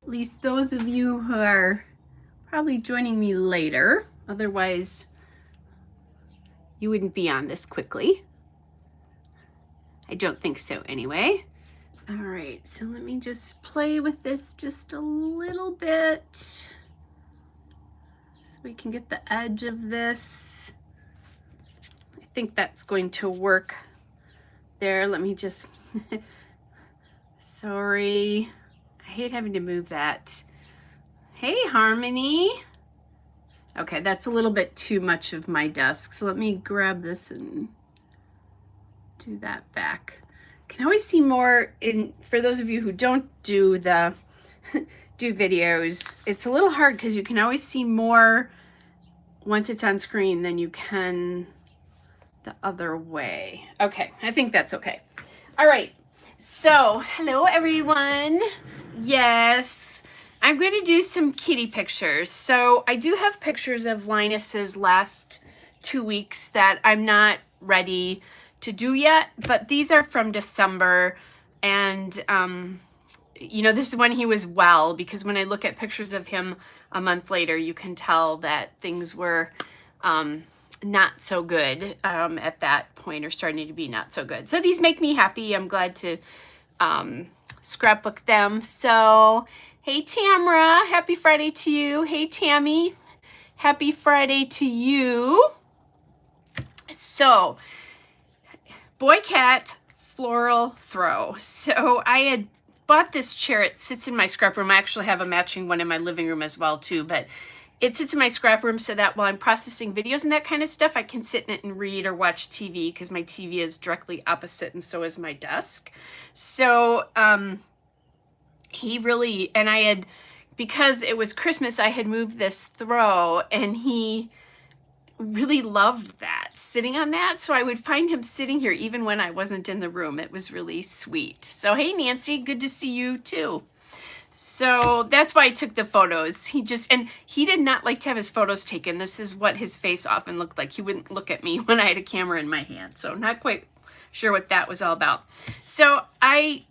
At least those of you who are probably joining me later. Otherwise, you wouldn't be on this quickly. I don't think so anyway. All right, so let me just play with this just a little bit so we can get the edge of this. I think that's going to work there. Let me just, sorry. I hate having to move that. Hey, Harmony. Okay, that's a little bit too much of my desk. So let me grab this and do that back. Can always see more for those of you who don't do the do videos. It's a little hard because you can always see more once it's on screen than you can the other way. Okay, I think that's okay. All right, so hello everyone. Yes, I'm going to do some kitty pictures. So I do have pictures of Linus's last 2 weeks that I'm not ready to do yet, but these are from December, and you know, this is when he was well, because when I look at pictures of him a month later, you can tell that things were not so good at that point, or starting to be not so good. So these make me happy. I'm glad to scrapbook them. So hey Tamra, happy Friday to you. Hey Tammy, happy Friday to you. So boy cat floral throw. So I had bought this chair. It sits in my scrap room. I actually have a matching one in my living room as well too, but it sits in my scrap room so that while I'm processing videos and that kind of stuff, I can sit in it and read or watch TV, because my TV is directly opposite and so is my desk. So he really, and I had, because it was Christmas, I had moved this throw, and he really loved that, sitting on that. So I would find him sitting here even when I wasn't in the room. It was really sweet. So hey Nancy, good to see you too. So that's why I took the photos. He did not like to have his photos taken. This is what his face often looked like. He wouldn't look at me when I had a camera in my hand. So not quite sure what that was all about. So I,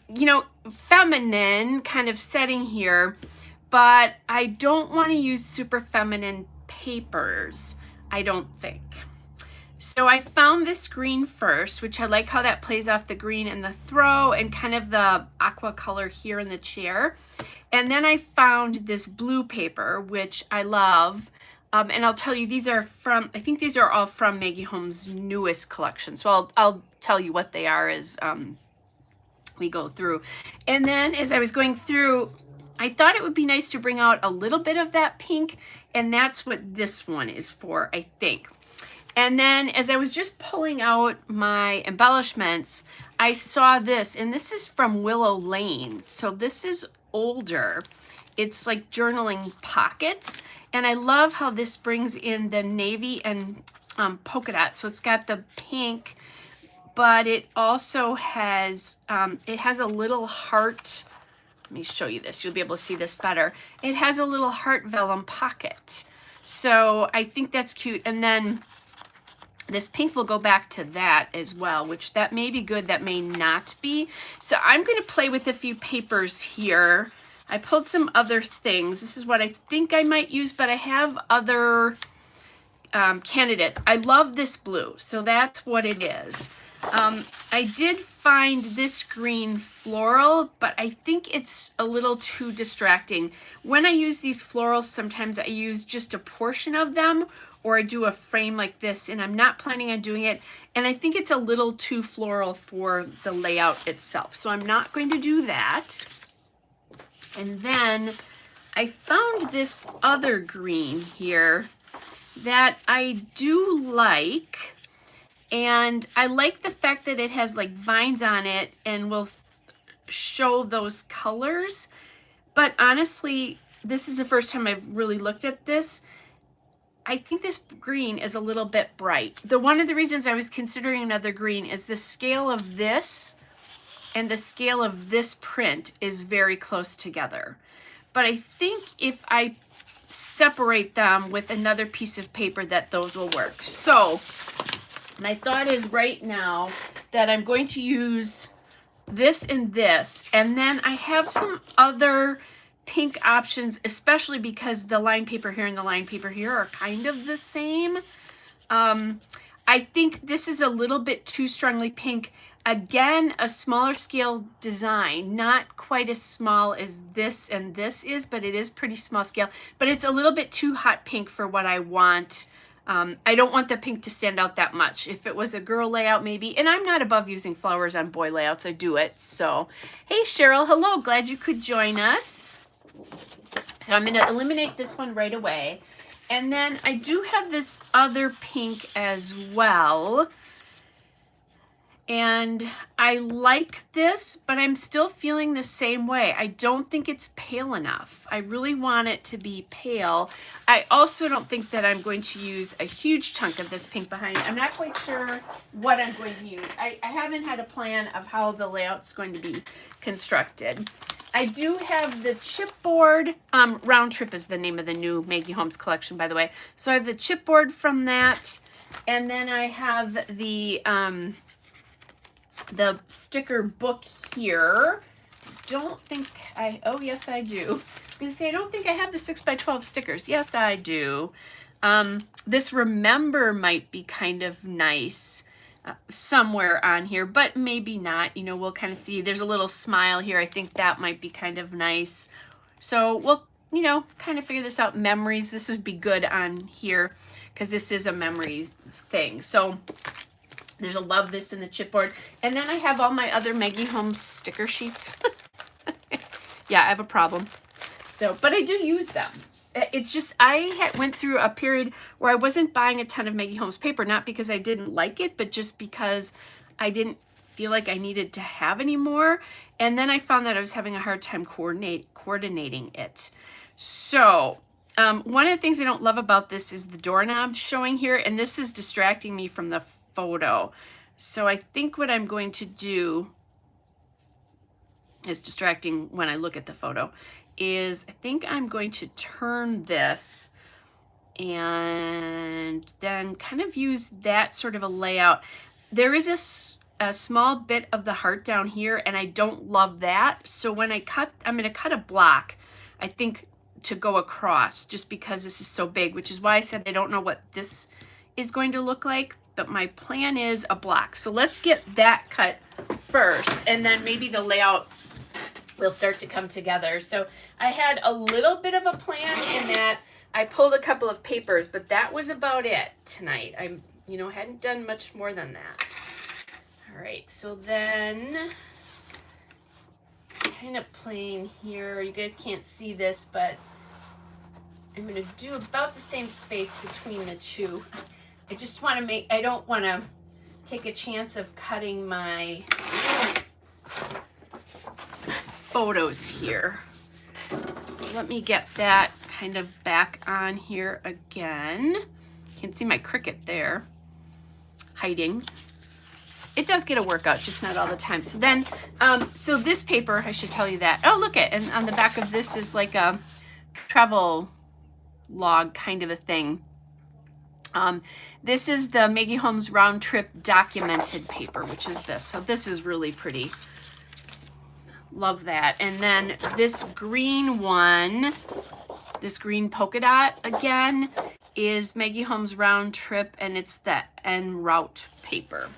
you know, feminine kind of setting here, but I don't want to use super feminine papers, I don't think. So I found this green first, which I like how that plays off the green and the throw and kind of the aqua color here in the chair. And then I found this blue paper, which I love. And I'll tell you, these are from, I think these are all from Maggie Holmes' newest collection. So I'll tell you what they are as we go through. And then as I was going through, I thought it would be nice to bring out a little bit of that pink, and that's what this one is for, I think. And then as I was just pulling out my embellishments, I saw this, and this is from Willow Lane. So this is older. It's like journaling pockets, and I love how this brings in the navy and polka dots. So it's got the pink, but it also has, it has a little heart. Let me show you this. You'll be able to see this better. It has a little heart vellum pocket. So I think that's cute. And then this pink will go back to that as well, which that may be good, that may not be. So I'm going to play with a few papers here. I pulled some other things. This is what I think I might use, but I have other candidates. I love this blue, so that's what it is. I did find this green floral, but I think it's a little too distracting. When I use these florals, sometimes I use just a portion of them, or I do a frame like this, and I'm not planning on doing it. And I think it's a little too floral for the layout itself. So I'm not going to do that. And then I found this other green here that I do like. And I like the fact that it has like vines on it and will show those colors. But honestly, this is the first time I've really looked at this. I think this green is a little bit bright. One of the reasons I was considering another green is the scale of this and the scale of this print is very close together. But I think if I separate them with another piece of paper, that those will work. So my thought is right now that I'm going to use this and this, and then I have some other pink options, especially because the line paper here and the line paper here are kind of the same. I think this is a little bit too strongly pink. Again, a smaller scale design, not quite as small as this and this is, but it is pretty small scale. But it's a little bit too hot pink for what I want. I don't want the pink to stand out that much. If it was a girl layout, maybe. And I'm not above using flowers on boy layouts. I do it. So, hey, Cheryl. Hello. Glad you could join us. So I'm going to eliminate this one right away. And then I do have this other pink as well. And I like this, but I'm still feeling the same way. I don't think it's pale enough. I really want it to be pale. I also don't think that I'm going to use a huge chunk of this pink behind it. I'm not quite sure what I'm going to use. I haven't had a plan of how the layout's going to be constructed. I do have the chipboard. Round Trip is the name of the new Maggie Holmes collection, by the way. So I have the chipboard from that. And then I have the sticker book here. Don't think oh yes I do. I was gonna say I don't think I have the 6x12 stickers. Yes I do. This Remember might be kind of nice somewhere on here, but maybe not. You know, we'll kind of see. There's a little smile here. I think that might be kind of nice. So we'll, you know, kind of figure this out. Memories, this would be good on here because this is a memories thing. So there's a love this in the chipboard. And then I have all my other Maggie Holmes sticker sheets. Yeah, I have a problem. So, but I do use them. It's just, I went through a period where I wasn't buying a ton of Maggie Holmes paper, not because I didn't like it, but just because I didn't feel like I needed to have any more. And then I found that I was having a hard time coordinating it. So, one of the things I don't love about this is the doorknob showing here, and this is distracting me from the photo. So I think what I'm going to do is distracting when I look at the photo is I think I'm going to turn this and then kind of use that sort of a layout. There is a small bit of the heart down here and I don't love that. So when I cut, I'm going to cut a block, I think, to go across just because this is so big, which is why I said I don't know what this is going to look like, but my plan is a block. So let's get that cut first and then maybe the layout will start to come together. So I had a little bit of a plan in that I pulled a couple of papers, but that was about it tonight. I, you know, hadn't done much more than that. All right, so then kind of playing here. You guys can't see this, but I'm gonna do about the same space between the two. I just want to make, I don't want to take a chance of cutting my photos here. So let me get that kind of back on here again. You can see my Cricut there hiding. It does get a workout, just not all the time. So then, so this paper, I should tell you that. Oh, look it, and on the back of this is like a travel log kind of a thing. This is the Maggie Holmes Round Trip documented paper, which is this. So this is really pretty. Love that. And then this green one, this green polka dot again, is Maggie Holmes Round Trip, and it's the en route paper.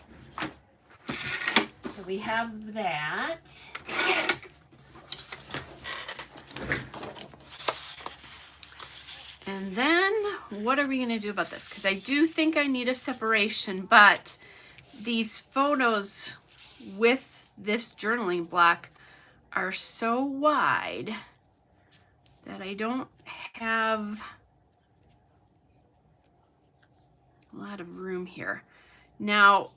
So we have that. And then what are we going to do about this? Because I do think I need a separation, but these photos with this journaling block are so wide that I don't have a lot of room here. Now,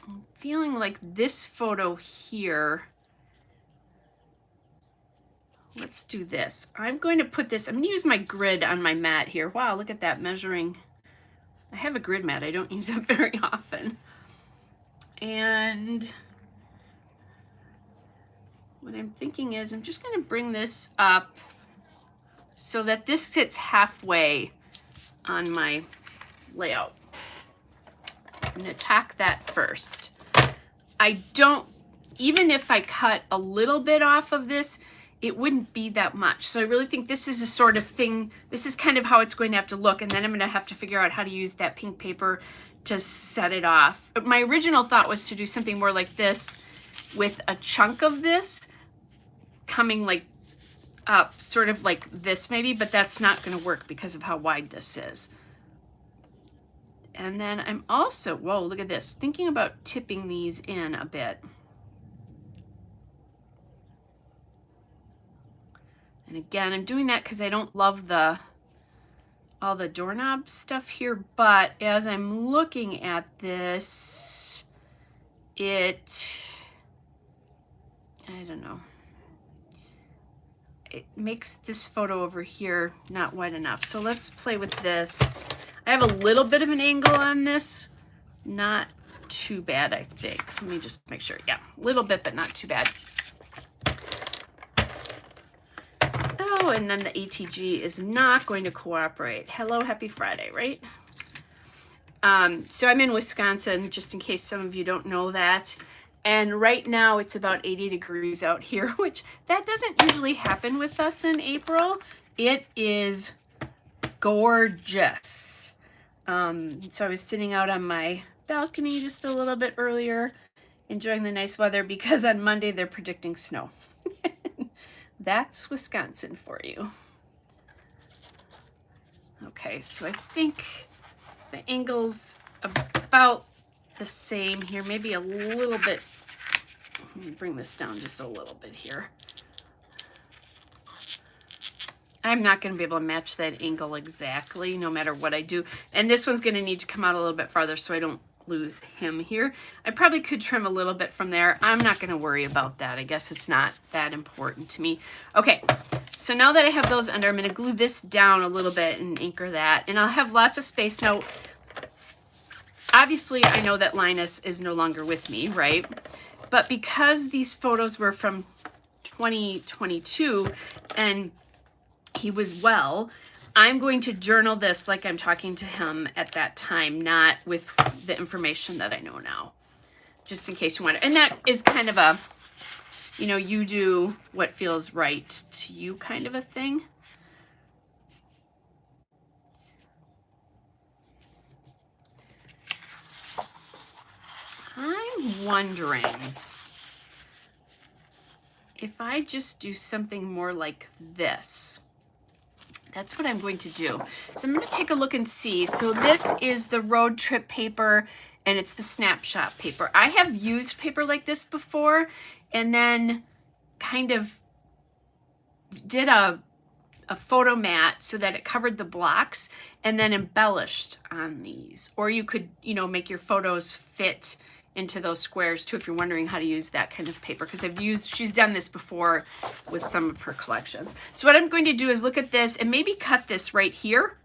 I'm feeling like this photo here, let's do this. I'm going to put this, I'm going to use my grid on my mat here. Wow, look at that measuring. I have a grid mat. I don't use it very often. And what I'm thinking is I'm just going to bring this up so that this sits halfway on my layout. I'm going to tack that first. I don't even if I cut a little bit off of this, it wouldn't be that much. So I really think this is a sort of thing, this is kind of how it's going to have to look, and then I'm going to have to figure out how to use that pink paper to set it off. My original thought was to do something more like this with a chunk of this coming like up, sort of like this maybe, but that's not going to work because of how wide this is. And then I'm also, whoa, look at this, thinking about tipping these in a bit. And again, I'm doing that because I don't love all the doorknob stuff here, but as I'm looking at this, I don't know, it makes this photo over here not wide enough. So let's play with this. I have a little bit of an angle on this, not too bad, I think. Let me just make sure. Yeah, a little bit, but not too bad. Oh, and then the ATG is not going to cooperate. Hello, happy Friday, right? So I'm in Wisconsin, just in case some of you don't know that. And right now it's about 80 degrees out here, which that doesn't usually happen with us in April. It is gorgeous. So I was sitting out on my balcony just a little bit earlier, enjoying the nice weather, because on Monday they're predicting snow. That's Wisconsin for you. Okay, so I think the angle's about the same here, maybe a little bit. Let me bring this down just a little bit here. I'm not going to be able to match that angle exactly no matter what I do. And this one's going to need to come out a little bit farther so I don't lose him here. I probably could trim a little bit from there. I'm not going to worry about that. I guess it's not that important to me. Okay, so now that I have those under, I'm going to glue this down a little bit and anchor that. And I'll have lots of space. Now, obviously, I know that Linus is no longer with me, right? But because these photos were from 2022 and he was well, I'm going to journal this like I'm talking to him at that time, not with the information that I know now, just in case you want to. And that is kind of a, you know, you do what feels right to you kind of a thing. I'm wondering if I just do something more like this. That's what I'm going to do. So I'm going to take a look and see. So this is the road trip paper, and it's the snapshot paper. I have used paper like this before, and then kind of did a photo mat so that it covered the blocks, and then embellished on these. Or you could, you know, make your photos fit into those squares too, if you're wondering how to use that kind of paper, because she's done this before with some of her collections. So what I'm going to do is look at this and maybe cut this right here.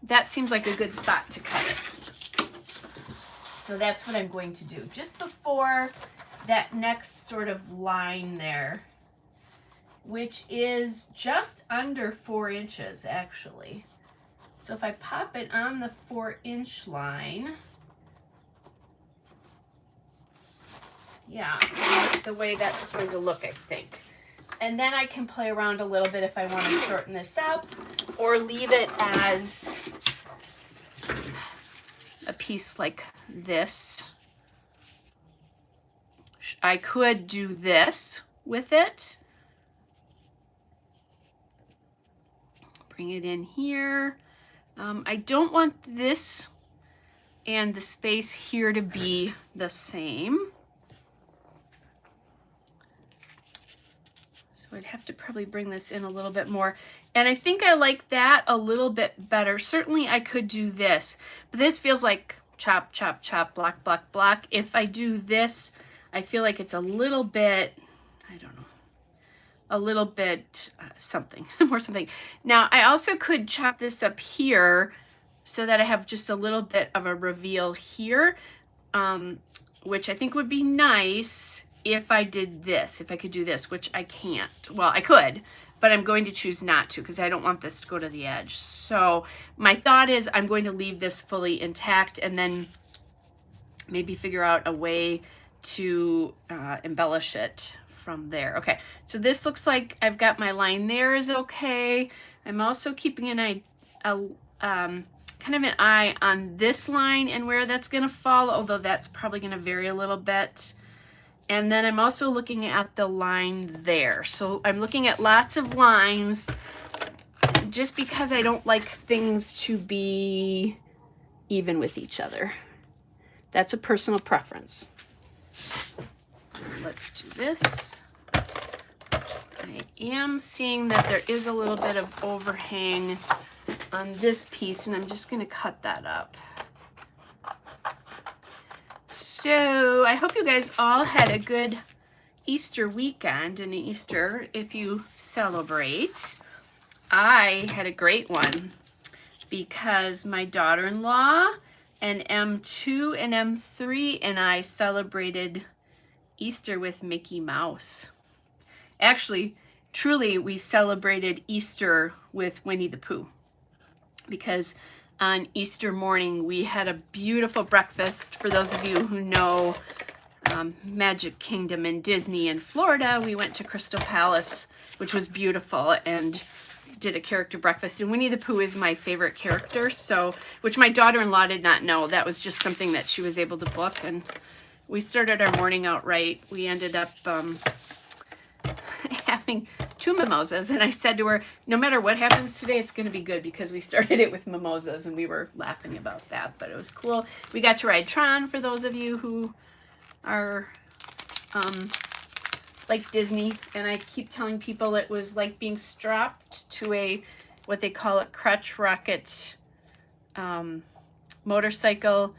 That seems like a good spot to cut it. So that's what I'm going to do, just before that next sort of line there, which is just under 4 inches actually. So if I pop it on the 4-inch line, yeah, the way that's going to look, I think. And then I can play around a little bit if I want to shorten this up or leave it as a piece like this. I could do this with it. Bring it in here. I don't want this and the space here to be the same. So I'd have to probably bring this in a little bit more. And I think I like that a little bit better. Certainly I could do this, but this feels like chop, chop, chop, block, block, block. If I do this, I feel like it's a little bit, I don't know, a little bit something, more something. Now I also could chop this up here so that I have just a little bit of a reveal here, which I think would be nice if I did this, if I could do this, which I can't. Well, I could, but I'm going to choose not to because I don't want this to go to the edge. So my thought is I'm going to leave this fully intact and then maybe figure out a way to embellish it from there. Okay, so this looks like I've got my line there is okay. I'm also keeping an eye, kind of an eye on this line and where that's gonna fall, although that's probably gonna vary a little bit. And then I'm also looking at the line there. So I'm looking at lots of lines just because I don't like things to be even with each other. That's a personal preference. So let's do this. I am seeing that there is a little bit of overhang on this piece, and I'm just going to cut that up. So I hope you guys all had a good Easter weekend and Easter if you celebrate. I had a great one because my daughter-in-law and M2 and M3 and I celebrated Easter with Mickey Mouse. Actually, truly, we celebrated Easter with Winnie the Pooh because on Easter morning we had a beautiful breakfast. For those of you who know Magic Kingdom and Disney in Florida, we went to Crystal Palace, which was beautiful, and did a character breakfast. And Winnie the Pooh is my favorite character, so, which my daughter-in-law did not know. That was just something that she was able to book, and we started our morning out right. We ended up having 2 mimosas, and I said to her, no matter what happens today, it's going to be good, because we started it with mimosas, and we were laughing about that, but it was cool. We got to ride Tron, for those of you who are like Disney, and I keep telling people it was like being strapped to a, what they call a crutch rocket motorcycle,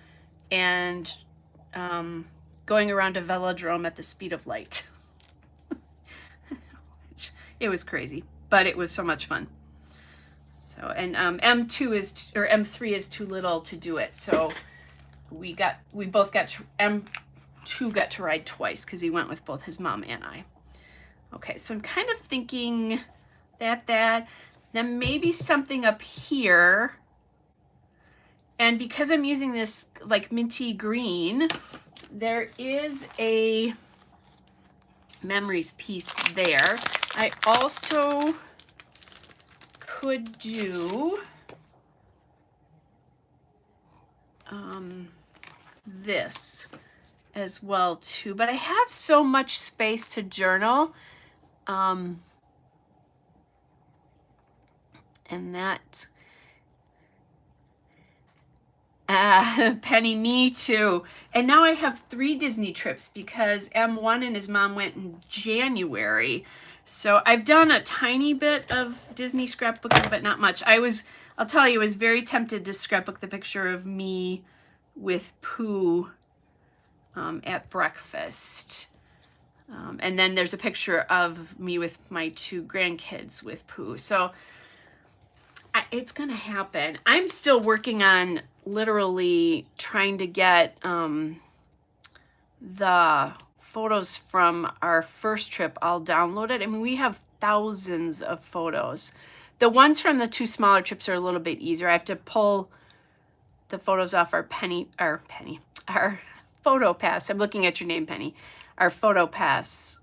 and going around a velodrome at the speed of light. It was crazy, but it was so much fun. So, and M2 is, or M3 is too little to do it, so we both got to, M2 got to ride twice because he went with both his mom and I. Okay, so I'm kind of thinking that, then maybe something up here. And because I'm using this like minty green, there is a memories piece there. I also could do this as well too, but I have so much space to journal, and that Penny, me too. And now I have 3 Disney trips because M1 and his mom went in January. So I've done a tiny bit of Disney scrapbooking, but not much. I'll tell you, I was very tempted to scrapbook the picture of me with Pooh at breakfast. And then there's a picture of me with my 2 grandkids with Pooh. So it's going to happen. I'm still working on literally trying to get the photos from our first trip all downloaded. I mean, we have thousands of photos. The ones from the 2 smaller trips are a little bit easier. I have to pull the photos off our our photo pass. I'm looking at your name, Penny. Our photo pass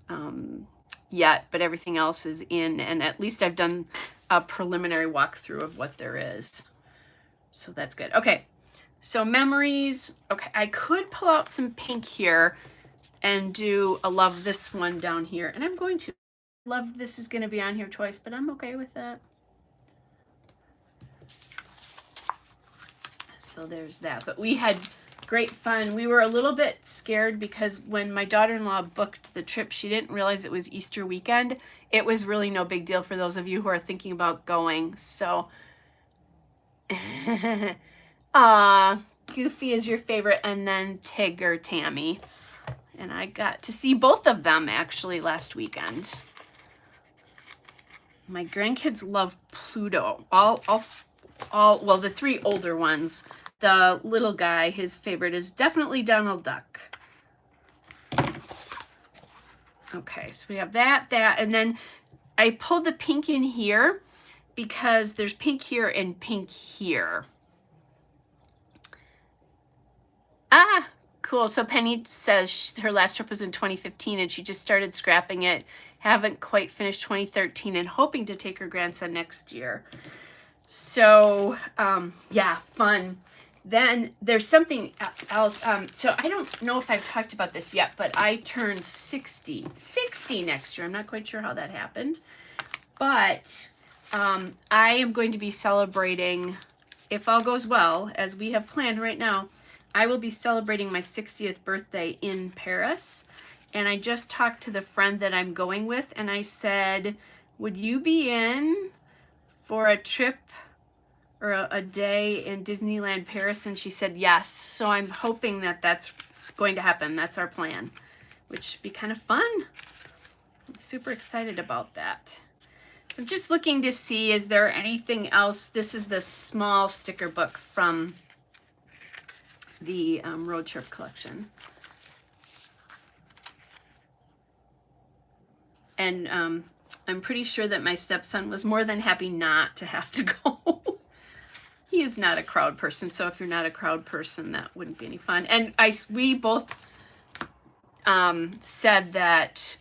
yet, but everything else is in, and at least I've done a preliminary walkthrough of what there is. So that's good. Okay, so memories. Okay, I could pull out some pink here and do a love this one down here, and I'm going to. Love this is going to be on here twice, but I'm okay with that. So there's that. But we had great fun. We were a little bit scared because when my daughter-in-law booked the trip, she didn't realize it was Easter weekend. It was really no big deal for those of you who are thinking about going. So, Goofy is your favorite, and then Tig or Tammy. And I got to see both of them actually last weekend. My grandkids love Pluto. Well, the 3 older ones. The little guy, his favorite is definitely Donald Duck. Okay, so we have that, and then I pulled the pink in here because there's pink here and pink here. Cool. So Penny says her last trip was in 2015 and she just started scrapping it. Haven't quite finished 2013 and hoping to take her grandson next year. So, yeah, fun. Then there's something else. So I don't know if I've talked about this yet, but I turned 60 next year. I'm not quite sure how that happened, but I am going to be celebrating, if all goes well, as we have planned right now, I will be celebrating my 60th birthday in Paris. And I just talked to the friend that I'm going with, and I said, would you be in for a trip or a day in Disneyland Paris? And she said yes. So I'm hoping that that's going to happen. That's our plan, which would be kind of fun. I'm super excited about that. So I'm just looking to see, is there anything else? This is the small sticker book from the road trip collection. And I'm pretty sure that my stepson was more than happy not to have to go. He is not a crowd person, so if you're not a crowd person, that wouldn't be any fun. And we both said that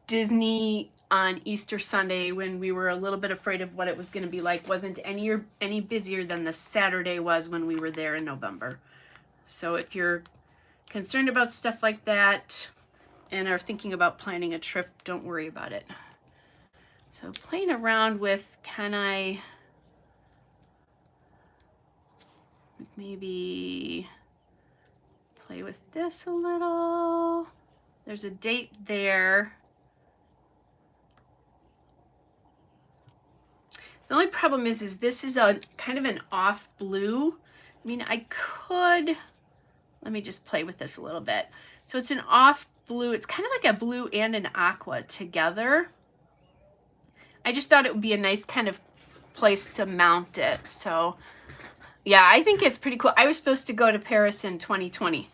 Disney on Easter Sunday, when we were a little bit afraid of what it was going to be like, wasn't any busier than the Saturday was when we were there in November. So if you're concerned about stuff like that and are thinking about planning a trip, don't worry about it. So playing around with, can I maybe play with this a little? There's a date there. The only problem is this is a kind of an off blue. I mean, I could, let me just play with this a little bit. So it's an off blue. It's kind of like a blue and an aqua together. I just thought it would be a nice kind of place to mount it. So yeah, I think it's pretty cool. I was supposed to go to Paris in 2020.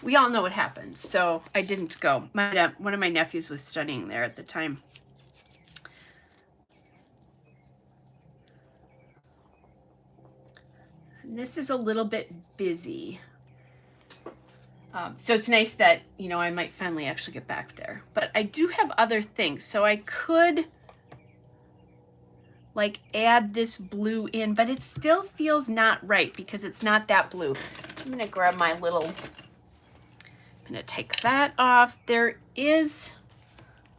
We all know what happened, so I didn't go. One of my nephews was studying there at the time. This is a little bit busy. So it's nice that, you know, I might finally actually get back there. But I do have other things. So I could like add this blue in, but it still feels not right because it's not that blue. So I'm going to grab my little, I'm going to take that off. There is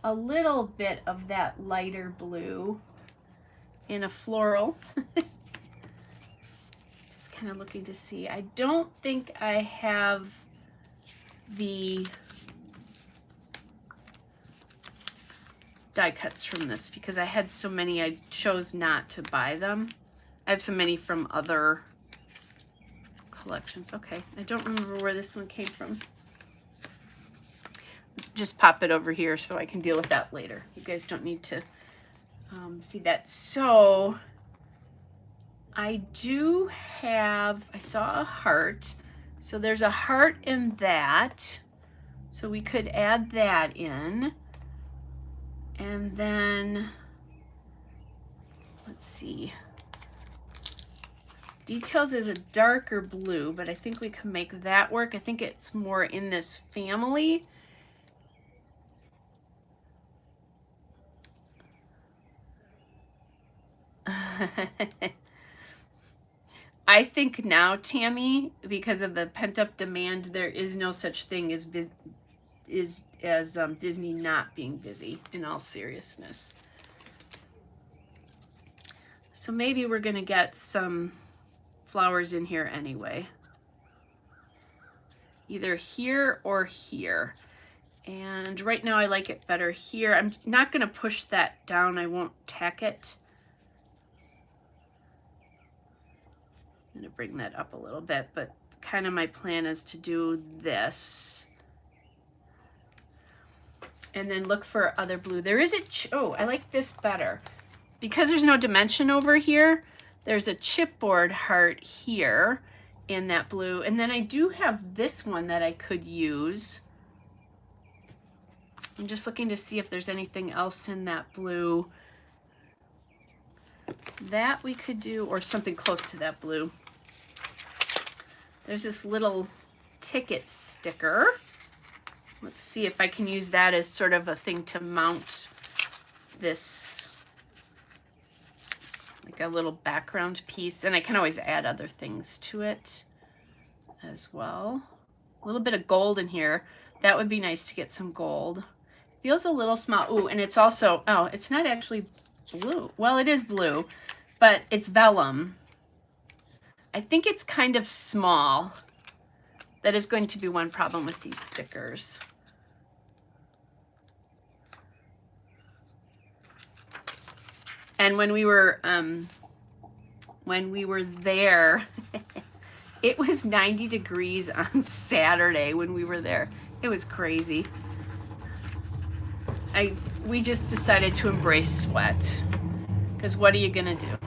a little bit of that lighter blue in a floral. Just kind of looking to see. I don't think I have the die cuts from this because I had so many, I chose not to buy them. I have so many from other collections. Okay, I don't remember where this one came from. Just pop it over here so I can deal with that later. You guys don't need to see that. So I do have, I saw a heart. So there's a heart in that. So we could add that in. And then, let's see. Details is a darker blue, but I think we can make that work. I think it's more in this family. I think now, Tammy, because of the pent-up demand, there is no such thing as Disney not being busy, in all seriousness. So maybe we're gonna get some flowers in here anyway. Either here or here. And right now I like it better here. I'm not gonna push that down. I won't tack it. I'm gonna bring that up a little bit, but kind of my plan is to do this. And then look for other blue. There is a, oh, I like this better. Because there's no dimension over here, there's a chipboard heart here in that blue. And then I do have this one that I could use. I'm just looking to see if there's anything else in that blue that we could do, or something close to that blue. There's this little ticket sticker. Let's see if I can use that as sort of a thing to mount this, like a little background piece. And I can always add other things to it as well. A little bit of gold in here. That would be nice to get some gold. Feels a little small. Ooh, and it's also, oh, it's not actually blue. Well, it is blue, but it's vellum. I think it's kind of small. That is going to be one problem with these stickers. And when we were there, it was 90 degrees on Saturday when we were there. It was crazy. We just decided to embrace sweat, because what are you gonna do?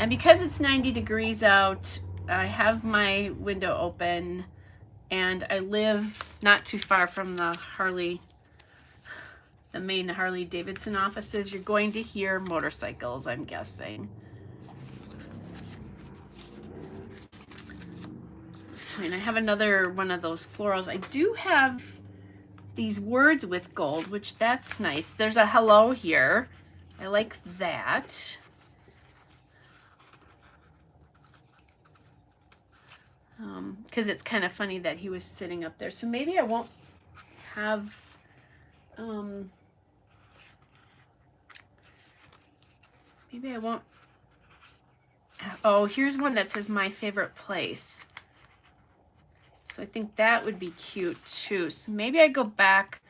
And because it's 90 degrees out, I have my window open, and I live not too far from the main Harley Davidson offices. You're going to hear motorcycles, I'm guessing. And I have another one of those florals. I do have these words with gold, which that's nice. There's a hello here. I like that. Because it's kind of funny that he was sitting up there. So maybe I won't have, maybe I won't. Oh, here's one that says my favorite place. So I think that would be cute too. So maybe I go back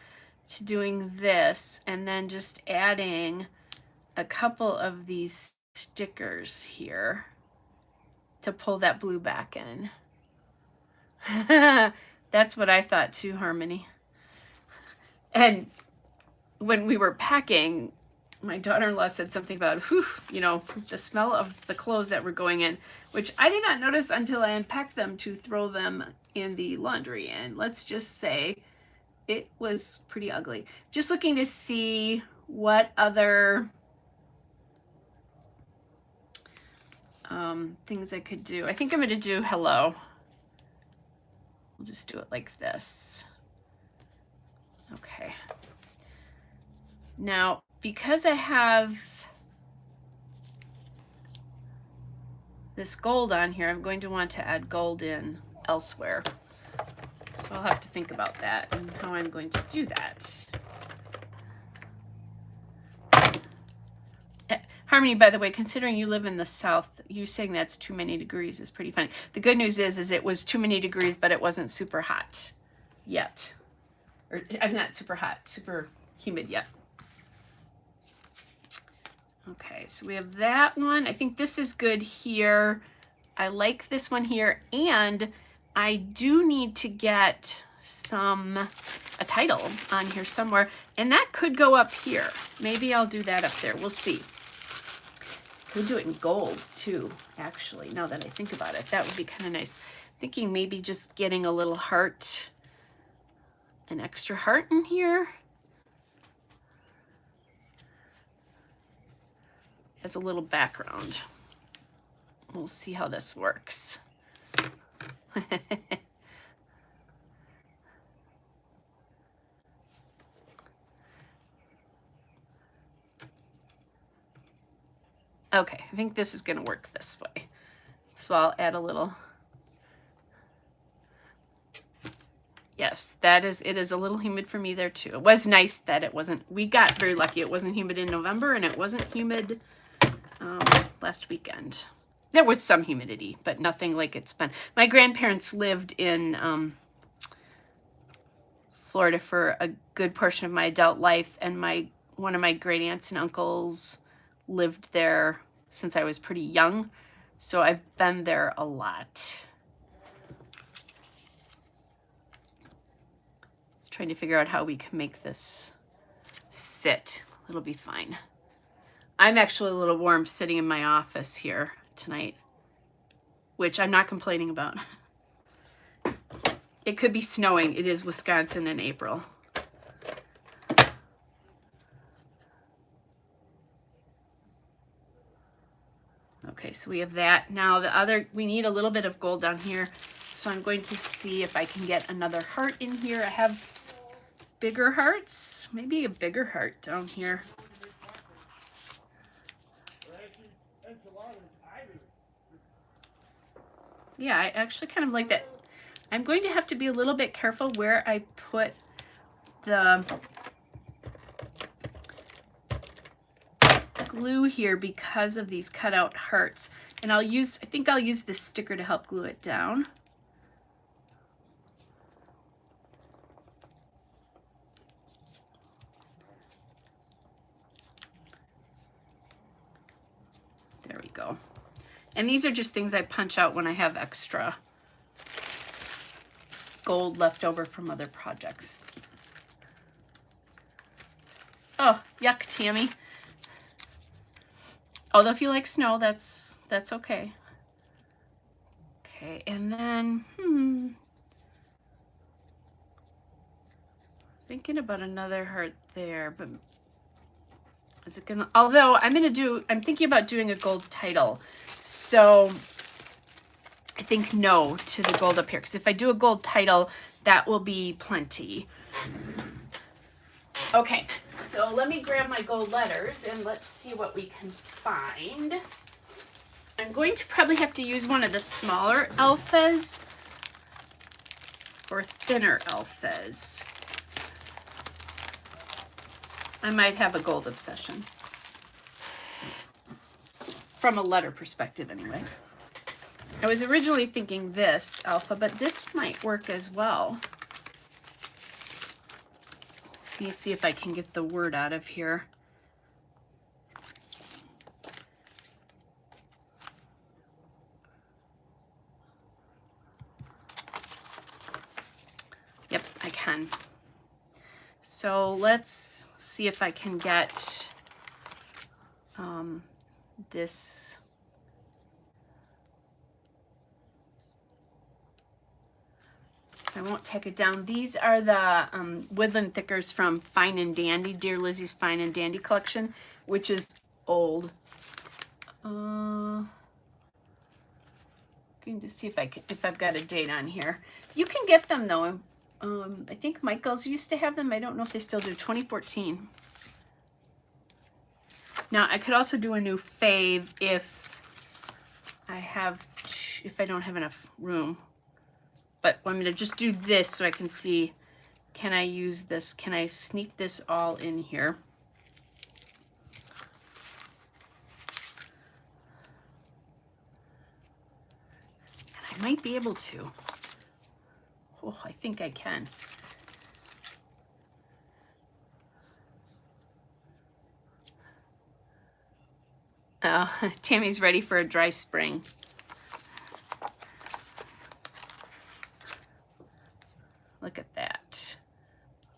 to doing this and then just adding a couple of these stickers here to pull that blue back in. That's what I thought too, Harmony. And when we were packing, my daughter-in-law said something about, whew, you know, the smell of the clothes that were going in, which I did not notice until I unpacked them to throw them in the laundry. And let's just say it was pretty ugly. Just looking to see what other things I could do. I think I'm going to do hello. We'll just do it like this. Okay. Now, because I have this gold on here, I'm going to want to add gold in elsewhere. So I'll have to think about that and how I'm going to do that. Harmony, by the way, considering you live in the South, you saying that's too many degrees is pretty funny. The good news is it was too many degrees, but it wasn't super hot yet. Or not super hot, super humid yet. Okay, so we have that one. I think this is good here. I like this one here. And I do need to get a title on here somewhere. And that could go up here. Maybe I'll do that up there. We'll see. We'll do it in gold too, actually, now that I think about it. That would be kind of nice. I'm thinking maybe just getting a little heart, an extra heart in here as a little background. We'll see how this works. Okay, I think this is going to work this way. So I'll add a little. Yes, it is a little humid for me there too. It was nice that it wasn't, we got very lucky. It wasn't humid in November and it wasn't humid last weekend. There was some humidity, but nothing like it's been. My grandparents lived in Florida for a good portion of my adult life, and one of my great aunts and uncles lived there since I was pretty young, so I've been there a lot. Just trying to figure out how we can make this sit. It'll be fine. I'm actually a little warm sitting in my office here tonight, which I'm not complaining about. It could be snowing. It is Wisconsin in April. Okay, so So we have that. Now the other, we need a little bit of gold down here. So I'm going to see if I can get another heart in here. I have bigger hearts, maybe a bigger heart down here. Yeah, I actually kind of like that. I'm going to have to be a little bit careful where I put the glue here because of these cutout hearts. And I think I'll use this sticker to help glue it down. There we go. And these are just things I punch out when I have extra gold left over from other projects. Oh, yuck, Tammy. Although if you like snow, that's okay. Okay, and then, thinking about another heart there, but is it gonna, although I'm thinking about doing a gold title. So I think no to the gold up here, because if I do a gold title, that will be plenty. Okay, so let me grab my gold letters and let's see what we can find. I'm going to probably have to use one of the smaller alphas or thinner alphas. I might have a gold obsession. From a letter perspective, anyway. I was originally thinking this alpha, but this might work as well. Let me see if I can get the word out of here. Yep, I can. So let's see if I can get this. I won't take it down. These are the woodland thickers from Fine and Dandy, Dear Lizzie's Fine and Dandy collection, which is old. Going to see if I've got a date on here. You can get them though. I think Michael's used to have them. I don't know if they still do. 2014. Now I could also do a new fave if I don't have enough room. But I'm going to just do this so I can see, can I use this? Can I sneak this all in here? And I might be able to. Oh, I think I can. Tammy's ready for a dry spring. Look at that.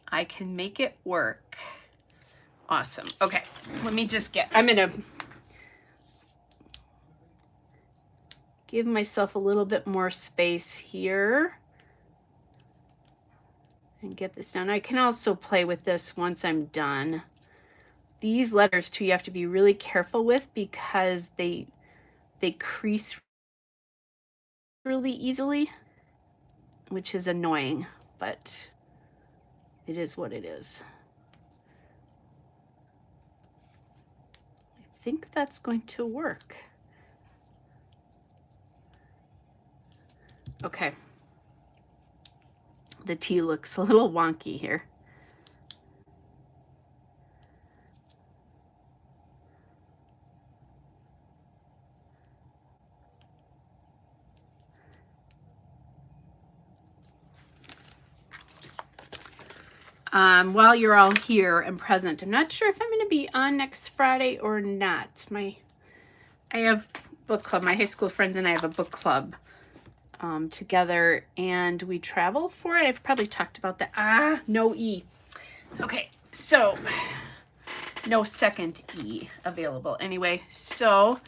I can make it work. Awesome. Okay, let me just I'm gonna give myself a little bit more space here and get this done. I can also play with this once I'm done. These letters too, you have to be really careful with because they crease really easily, which is annoying, but it is what it is. I think that's going to work. Okay. The T looks a little wonky here. While you're all here and present, I'm not sure if I'm going to be on next Friday or not. I have book club. My high school friends and I have a book club together, and we travel for it. I've probably talked about that. No E. Okay, so no second E available. Anyway, so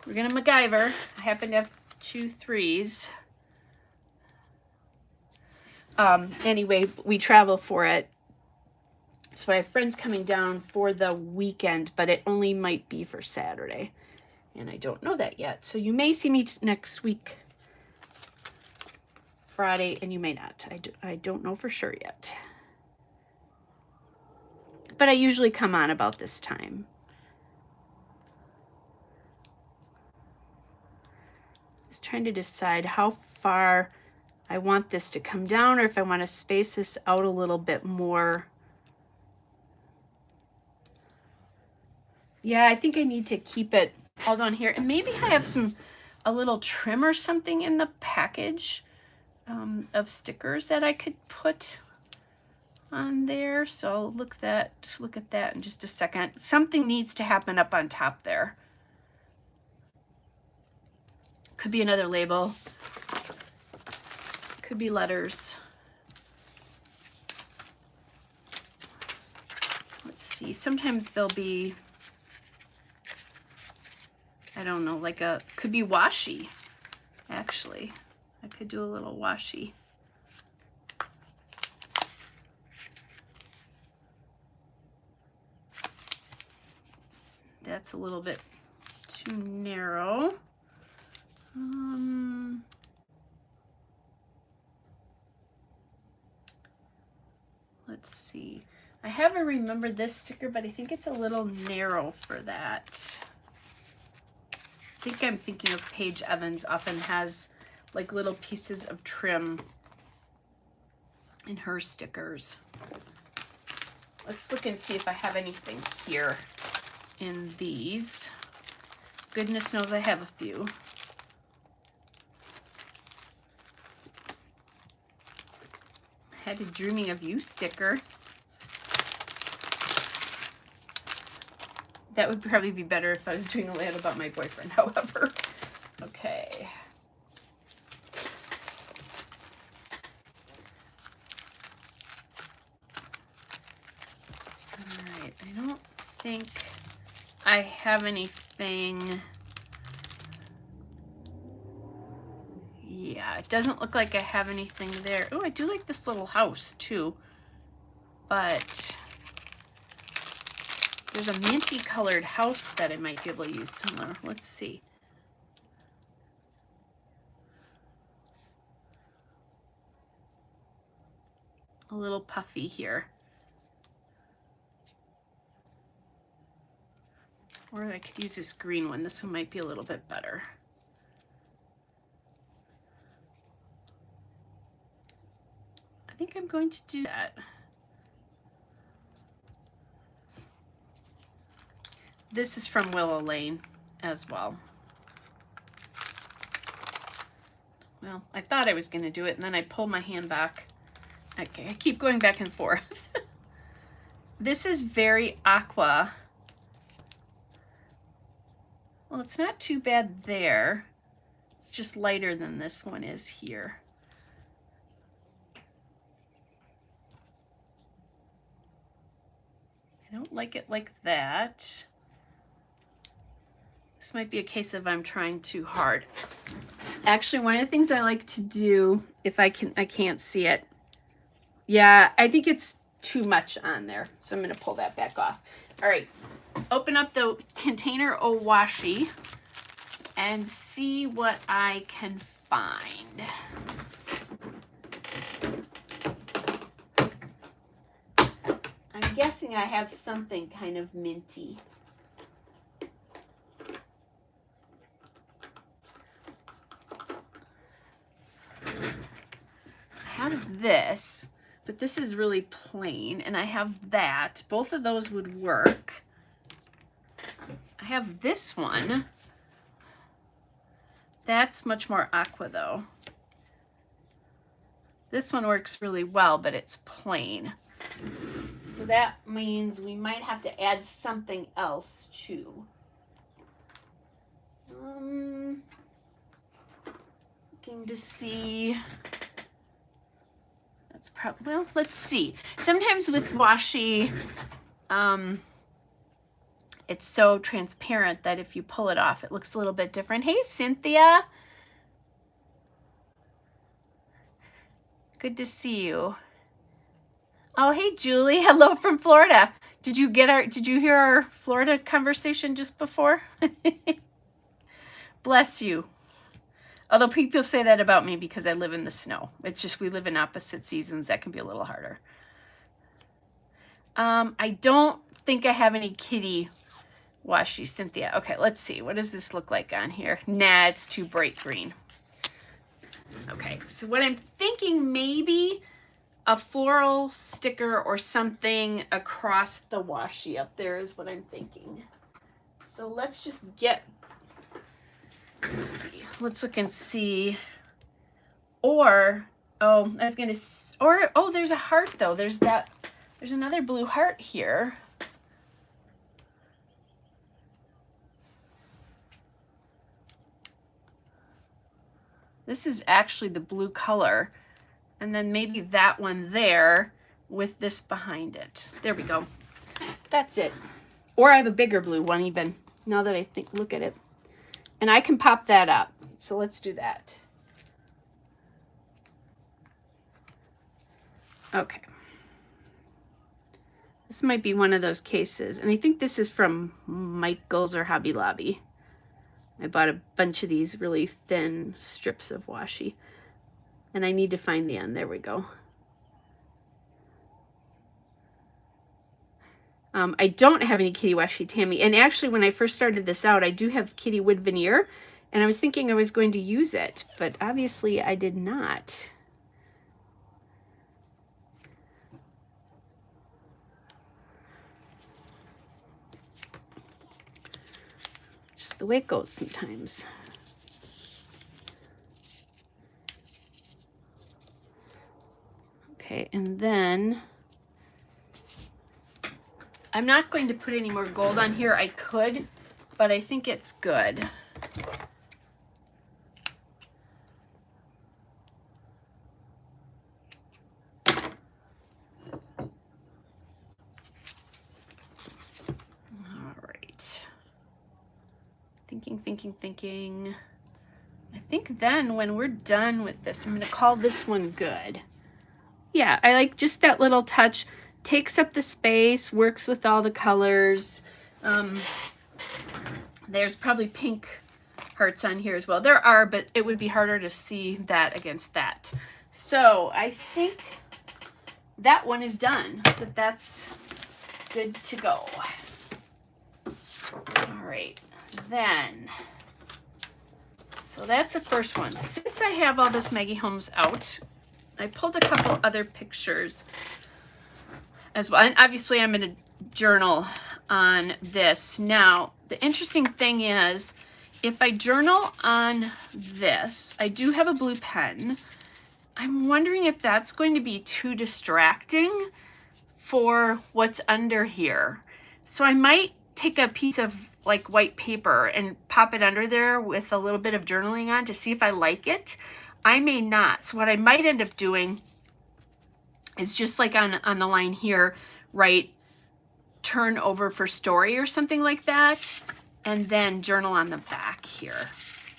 we're going to MacGyver. I happen to have 2 3s. Anyway, we travel for it. So I have friends coming down for the weekend, but it only might be for Saturday. And I don't know that yet. So you may see me next week, Friday, and you may not. I don't know for sure yet. But I usually come on about this time. Just trying to decide how far I want this to come down or if I want to space this out a little bit more. Yeah, I think I need to keep it all down here. And maybe I have a little trim or something in the package of stickers that I could put on there. So I'll look at that in just a second. Something needs to happen up on top there. Could be another label. Could be letters. Let's see. Sometimes there'll be, I don't know, like could be washi, actually. I could do a little washi. That's a little bit too narrow. Let's see. I haven't remembered this sticker, but I think it's a little narrow for that. I think I'm thinking of Paige Evans often has like little pieces of trim in her stickers. Let's look and see if I have anything here in these. Goodness knows I have a few. I had a Dreaming of You sticker. That would probably be better if I was doing a layout about my boyfriend, however. Okay. All right, I don't think I have anything. Yeah, it doesn't look like I have anything there. Oh, I do like this little house too, but there's a minty colored house that I might be able to use somewhere. Let's see. A little puffy here. Or I could use this green one. This one might be a little bit better. I think I'm going to do that. This is from Willow Lane as well. Well, I thought I was going to do it, and then I pulled my hand back. Okay, I keep going back and forth. This is very aqua. Well, it's not too bad there. It's just lighter than this one is here. I don't like it like that. This might be a case of I'm trying too hard. Actually, one of the things I like to do, if I can't see it. Yeah, I think it's too much on there. So I'm going to pull that back off. All right, open up the container of washi and see what I can find. I'm guessing I have something kind of minty. I have this, but this is really plain, and I have that. Both of those would work. I have this one. That's much more aqua though. This one works really well, but it's plain. So that means we might have to add something else too. Looking to see. That's probably, well, let's see. Sometimes with washi, it's so transparent that if you pull it off, it looks a little bit different. Hey, Cynthia. Good to see you. Oh, hey, Julie. Hello from Florida. Did you hear our Florida conversation just before? Bless you. Although people say that about me because I live in the snow. It's just we live in opposite seasons. That can be a little harder. I don't think I have any kitty washi, Cynthia. Okay, let's see. What does this look like on here? Nah, it's too bright green. Okay, so what I'm thinking, maybe a floral sticker or something across the washi up there is what I'm thinking. So let's just get, let's see. Let's look and see. Or, oh, I was going to, or, oh, there's a heart though. There's another blue heart here. This is actually the blue color. And then maybe that one there with this behind it. There we go. That's it. Or I have a bigger blue one even, now that I look at it. And I can pop that up. So let's do that. Okay. This might be one of those cases. And I think this is from Michael's or Hobby Lobby. I bought a bunch of these really thin strips of washi. And I need to find the end. There we go. I don't have any kitty washi, Tammy. And actually, when I first started this out, I do have kitty wood veneer. And I was thinking I was going to use it. But obviously, I did not. Just the way it goes sometimes. Okay, and then I'm not going to put any more gold on here. I could, but I think it's good. All right. Thinking. I think then when we're done with this, I'm going to call this one good. Yeah, I like just that little touch. Takes up the space, works with all the colors. There's probably pink hearts on here as well. There are, but it would be harder to see that against that. So I think that one is done, but that's good to go. All right, then. So that's the first one. Since I have all this Maggie Holmes out, I pulled a couple other pictures as well. And obviously I'm going to journal on this. Now, the interesting thing is, if I journal on this, I do have a blue pen. I'm wondering if that's going to be too distracting for what's under here. So I might take a piece of like white paper and pop it under there with a little bit of journaling on to see if I like it. I may not. So what I might end up doing is just like on the line here, write turn over for story or something like that, and then journal on the back here.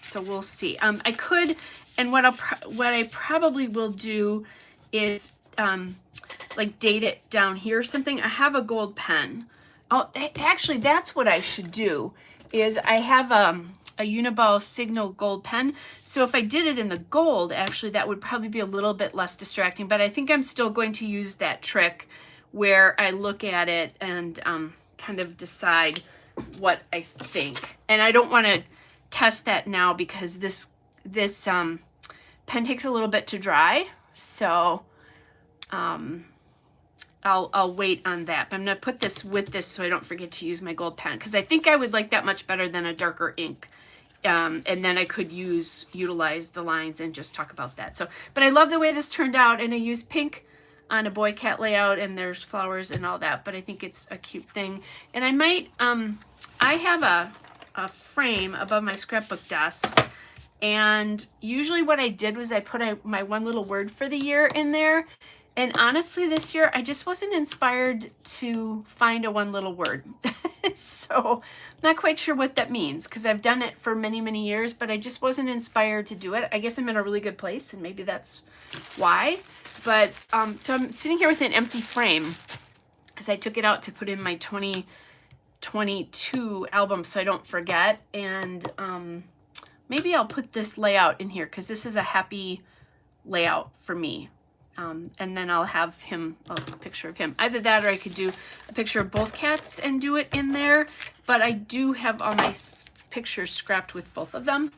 So we'll see. I could, and what I probably will do is like date it down here or something. I have a gold pen. Oh, actually, that's what I should do. Is I have a Uniball Signal gold pen. So if I did it in the gold, actually, that would probably be a little bit less distracting. But I think I'm still going to use that trick where I look at it and kind of decide what I think. And I don't want to test that now because this pen takes a little bit to dry. So I'll wait on that. But I'm going to put this with this so I don't forget to use my gold pen, because I think I would like that much better than a darker ink. And then I could utilize the lines and just talk about that. So, but I love the way this turned out, and I used pink on a boy cat layout, and there's flowers and all that, but I think it's a cute thing. And I might, I have a frame above my scrapbook desk, and usually what I did was I put my one little word for the year in there. And honestly, this year, I just wasn't inspired to find a one little word. So I'm not quite sure what that means, because I've done it for many, many years, but I just wasn't inspired to do it. I guess I'm in a really good place, and maybe that's why. But so I'm sitting here with an empty frame, because I took it out to put in my 2022 album so I don't forget. And maybe I'll put this layout in here because this is a happy layout for me. And then I'll have him, a picture of him. Either that or I could do a picture of both cats and do it in there. But I do have all my pictures scrapped with both of them.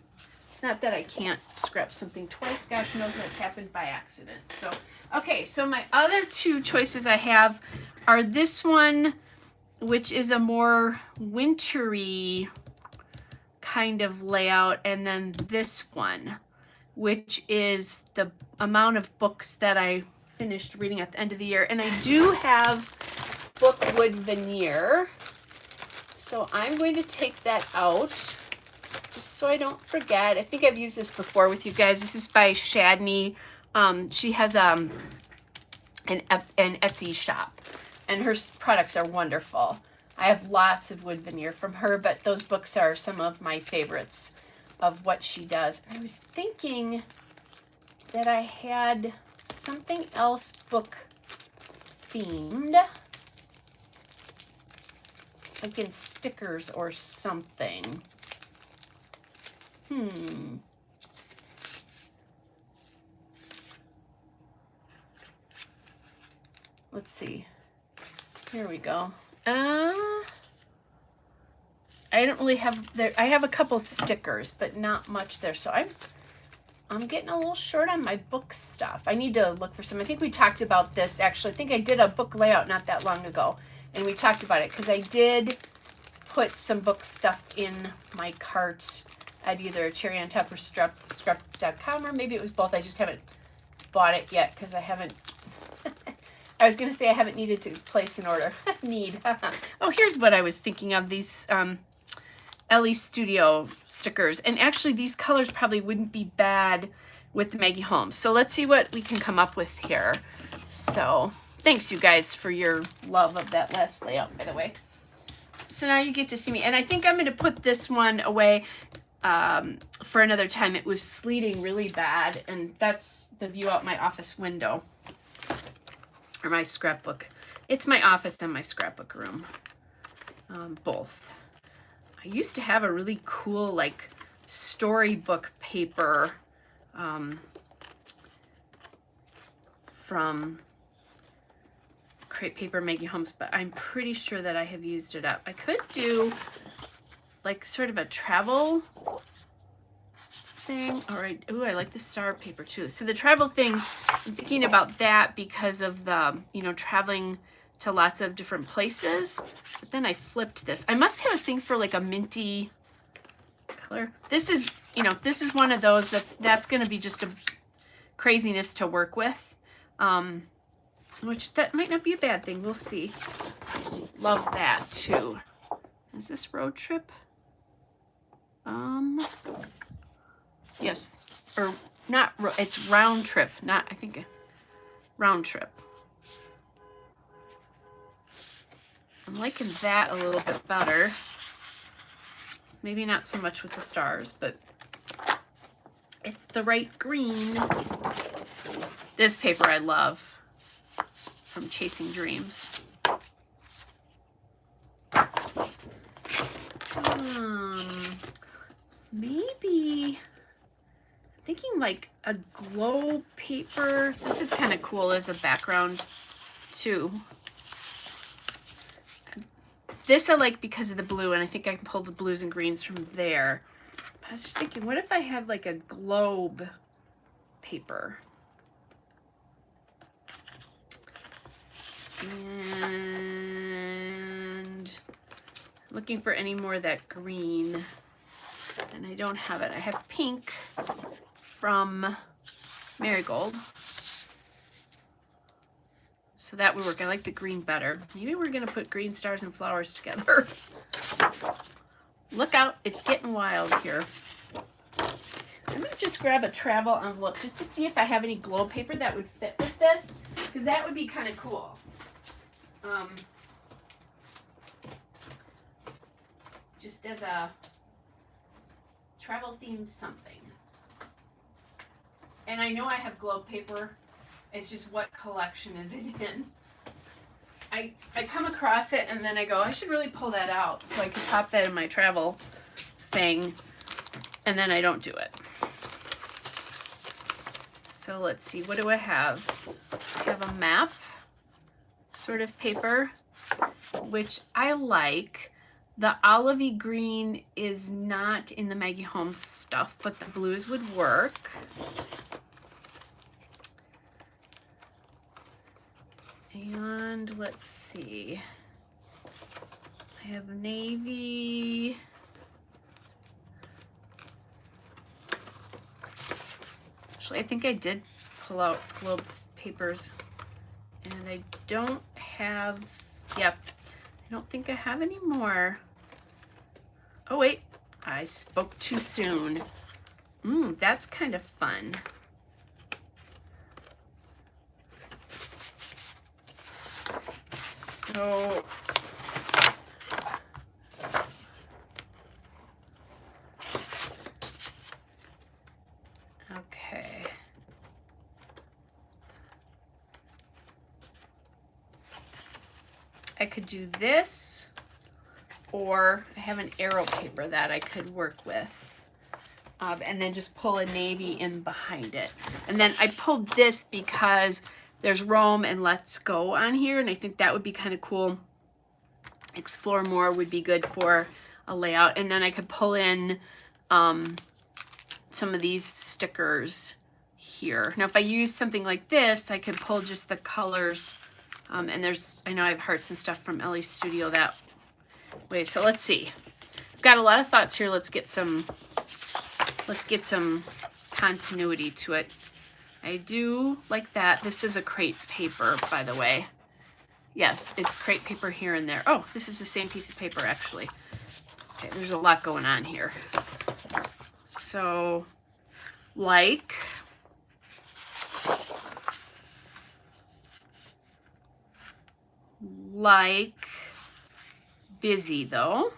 Not that I can't scrap something twice. Gosh knows that's happened by accident. So, okay, so my other two choices I have are this one, which is a more wintry kind of layout, and then this one, which is the amount of books that I finished reading at the end of the year. And I do have bookwood veneer, so I'm going to take that out just so I don't forget. I think I've used this before with you guys. This is by Shadney. She has an Etsy shop, and her products are wonderful. I have lots of wood veneer from her, but those books are some of my favorites of what she does. I was thinking that I had something else book themed, like in stickers or something. Let's see. Here we go. I don't really have there. I have a couple stickers, but not much there. So I'm getting a little short on my book stuff. I need to look for some. I think we talked about this actually. I think I did a book layout not that long ago, and we talked about it because I did put some book stuff in my cart at either Cherry on Top or scrap.com, or maybe it was both. I just haven't bought it yet because I haven't. I was going to say I haven't needed to place an order. Oh, here's what I was thinking of, these Ellie Studio stickers. And actually, these colors probably wouldn't be bad with the Maggie Holmes. So let's see what we can come up with here. So thanks, you guys, for your love of that last layout, by the way. So now you get to see me. And I think I'm going to put this one away for another time. It was sleeting really bad, and that's the view out my office window. Or my scrapbook. It's my office and my scrapbook room. Both. I used to have a really cool, like, storybook paper from Crate Paper Maggie Holmes, but I'm pretty sure that I have used it up. I could do, like, sort of a travel thing. All right. Ooh, I like the star paper too. So the travel thing, I'm thinking about that because of the, traveling to lots of different places. But then I flipped this. I must have a thing for like a minty color. This is, this is one of those that's going to be just a craziness to work with. Which that might not be a bad thing. We'll see. Love that too. Is this Road Trip? Yes, or not, it's Round Trip, not, I think, Round Trip. I'm liking that a little bit better. Maybe not so much with the stars, but it's the right green. This paper I love, from Chasing Dreams. Maybe... thinking like a glow paper. This is kind of cool as a background too. This I like because of the blue, and I think I can pull the blues and greens from there. But I was just thinking, what if I had like a globe paper? And looking for any more of that green, and I don't have it. I have pink from Marigold. So that would work. I like the green better. Maybe we're going to put green stars and flowers together. Look out. It's getting wild here. I'm going to just grab a travel envelope just to see if I have any glow paper that would fit with this, because that would be kind of cool. Just as a travel theme something. And I know I have glow paper. It's just what collection is it in? I come across it and then I go, I should really pull that out so I can pop that in my travel thing. and then I don't do it. So let's see, what do I have? I have a map sort of paper, which I like. The olivey green is not in the Maggie Holmes stuff, but the blues would work. And let's see, I have navy. Actually, I think I did pull out Globe's papers, and I don't have, yep, I don't think I have any more. Oh wait, I spoke too soon. That's kind of fun. So okay. I could do this, or I have an arrow paper that I could work with, and then just pull a navy in behind it. And then I pulled this because there's Rome and Let's Go on here, and I think that would be kind of cool. Explore More would be good for a layout. And then I could pull in some of these stickers here. Now, if I use something like this, I could pull just the colors. And there's, I know I have hearts and stuff from Ellie's studio that way. So let's see. I've got a lot of thoughts here. Let's get some continuity to it. I do like that. This is a crepe paper, by the way. Yes, it's crepe paper here and there. Oh, this is the same piece of paper, actually. Okay, there's a lot going on here. So, like busy, though.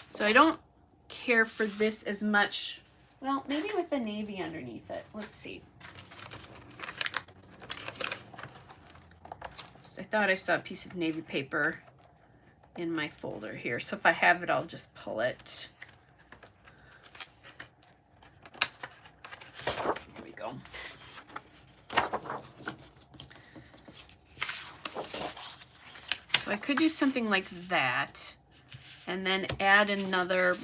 So I don't care for this as much. Well, maybe with the navy underneath it. Let's see. So I thought I saw a piece of navy paper in my folder here. So if I have it, I'll just pull it. Here we go. So I could do something like that, and then add another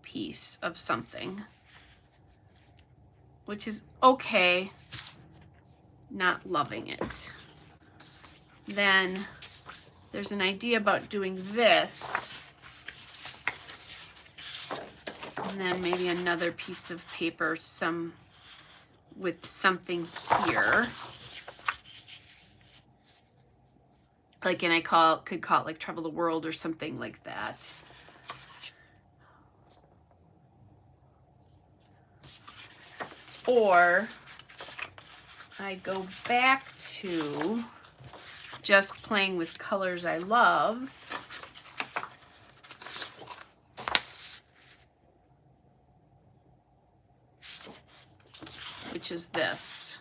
piece of something, which is okay, not loving it. Then there's an idea about doing this, and then maybe another piece of paper, with something here. Like, and I could call it like Travel the World or something like that. Or I go back to just playing with colors I love. Which is this.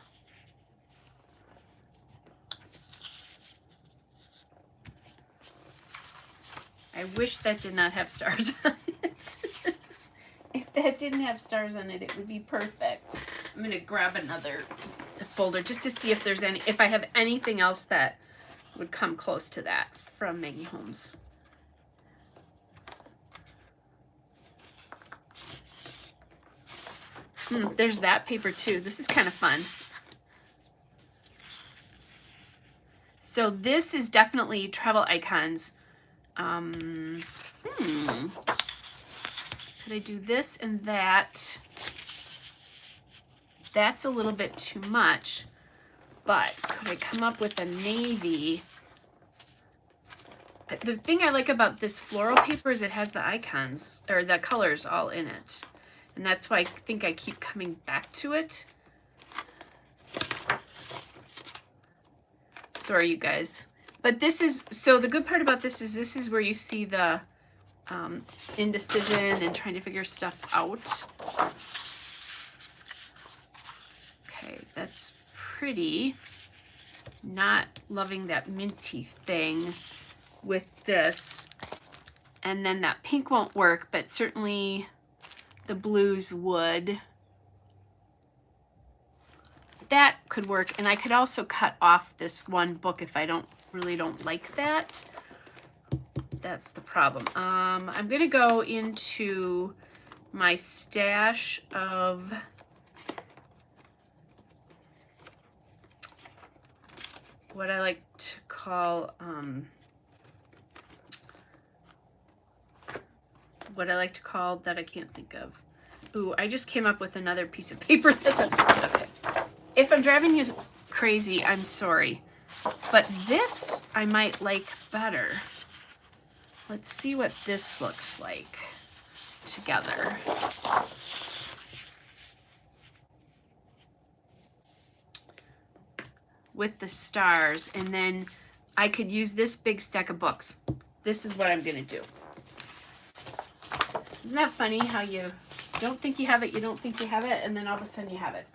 I wish that did not have stars on it. If that didn't have stars on it, it would be perfect. I'm gonna grab another folder just to see if there's if I have anything else that would come close to that from Maggie Holmes. There's that paper too. This is kind of fun. So this is definitely travel icons. Could I do this and that? That's a little bit too much, but could I come up with a navy? The thing I like about this floral paper is it has the icons, or the colors all in it. And that's why I think I keep coming back to it. Sorry, you guys. But this is, so the good part about this is where you see the indecision and trying to figure stuff out. Okay, that's pretty. not loving that minty thing with this. And then that pink won't work, but certainly the blues would. That could work. And I could also cut off this one book if I really don't like that. That's the problem. I'm gonna go into my stash of what I like to call that I can't think of. Ooh, I just came up with another piece of paper. That's okay. If I'm driving you crazy, I'm sorry. But this I might like better. Let's see what this looks like together. With the stars, and then I could use this big stack of books. This is what I'm gonna do. Isn't that funny how you don't think you have it, you don't think you have it, and then all of a sudden you have it.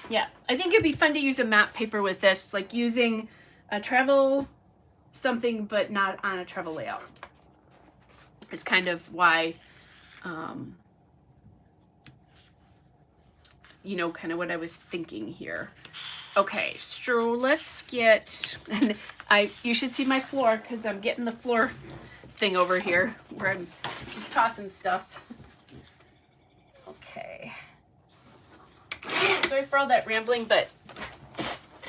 Yeah, I think it'd be fun to use a map paper with this, like using a travel something, but not on a travel layout. It's kind of why, you know, kind of what I was thinking here. Okay, so let's get, and you should see my floor because I'm getting the floor thing over here where I'm just tossing stuff. Okay. Sorry for all that rambling, but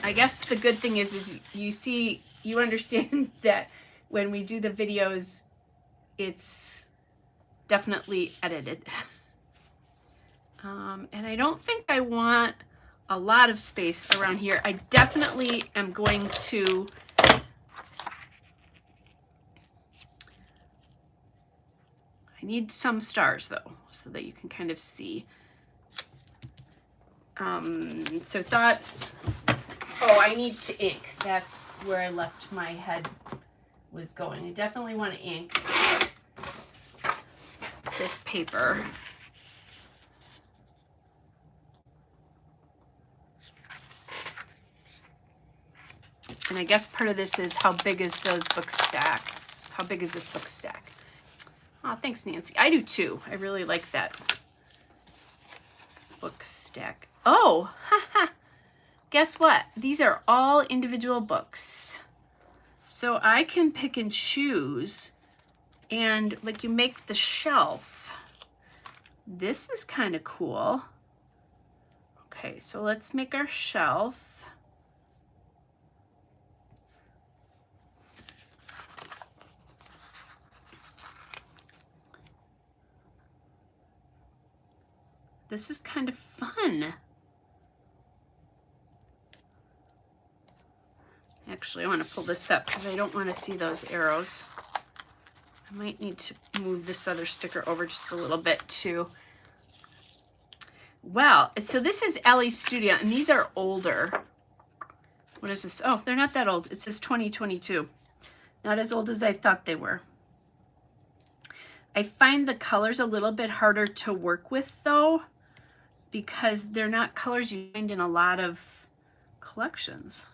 I guess the good thing is you understand that when we do the videos, it's definitely edited. And I don't think I want a lot of space around here. I definitely am going to I need some stars though, so that you can kind of see. So thoughts. Oh, I need to ink. That's where I left my head was going. I definitely want to ink this paper. And I guess part of this is how big is those book stacks? How big is this book stack? Oh, thanks, Nancy. I do too. I really like that book stack. Oh, haha. Guess what? These are all individual books. So I can pick and choose, and like you make the shelf. This is kind of cool. Okay, so let's make our shelf. This is kind of fun. Actually, I want to pull this up because I don't want to see those arrows. I might need to move this other sticker over just a little bit too. Well, so this is Ellie's Studio, and these are older. What is this? Oh, they're not that old. It says 2022. Not as old as I thought they were. I find the colors a little bit harder to work with though, because they're not colors you find in a lot of collections.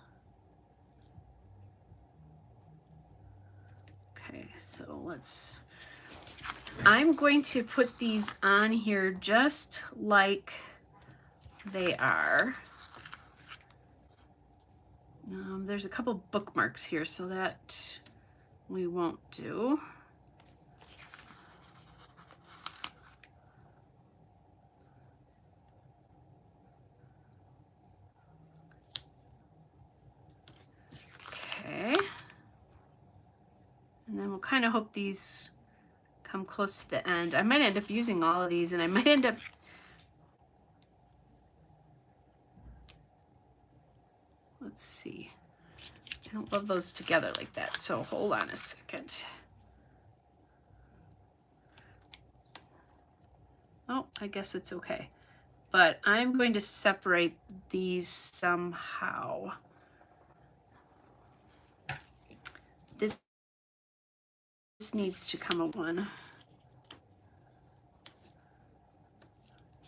Okay, so I'm going to put these on here just like they are. There's a couple bookmarks here, so that we won't do. Okay. And then we'll kind of hope these come close to the end. I might end up using all of these, and I might end up let's see. I don't love those together like that, so hold on a second. Oh, I guess it's okay. But I'm going to separate these somehow. This needs to come a one. I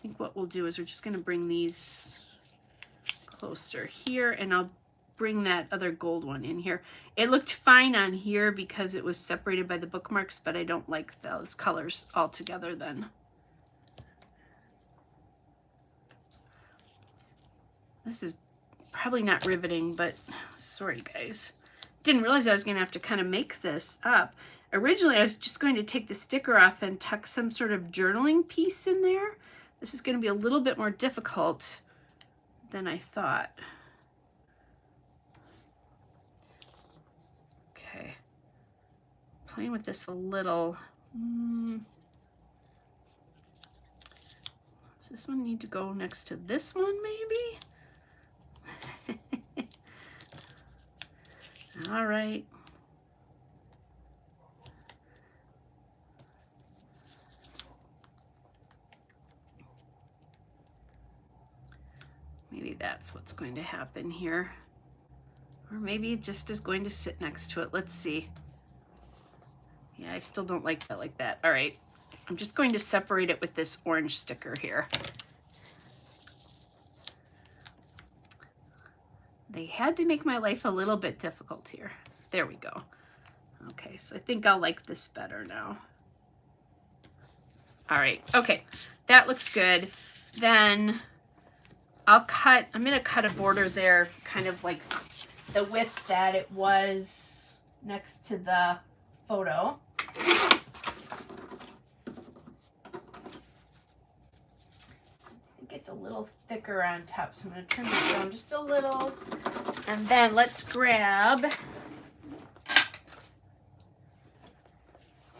think what we'll do is we're just going to bring these closer here, and I'll bring that other gold one in here. It looked fine on here because it was separated by the bookmarks, but I don't like those colors all together then. This is probably not riveting, but sorry guys. Didn't realize I was going to have to kind of make this up. Originally, I was just going to take the sticker off and tuck some sort of journaling piece in there. This is going to be a little bit more difficult than I thought. Okay. Playing with this a little. Does this one need to go next to this one, maybe? All right. Maybe that's what's going to happen here. Or maybe it just is going to sit next to it. Let's see. Yeah, I still don't like that like that. All right. I'm just going to separate it with this orange sticker here. They had to make my life a little bit difficult here. There we go. Okay, so I think I'll like this better now. All right, okay, that looks good. Then I'm gonna cut a border there, kind of like the width that it was next to the photo. I think it's a little thicker on top, so I'm gonna trim it down just a little. And then let's grab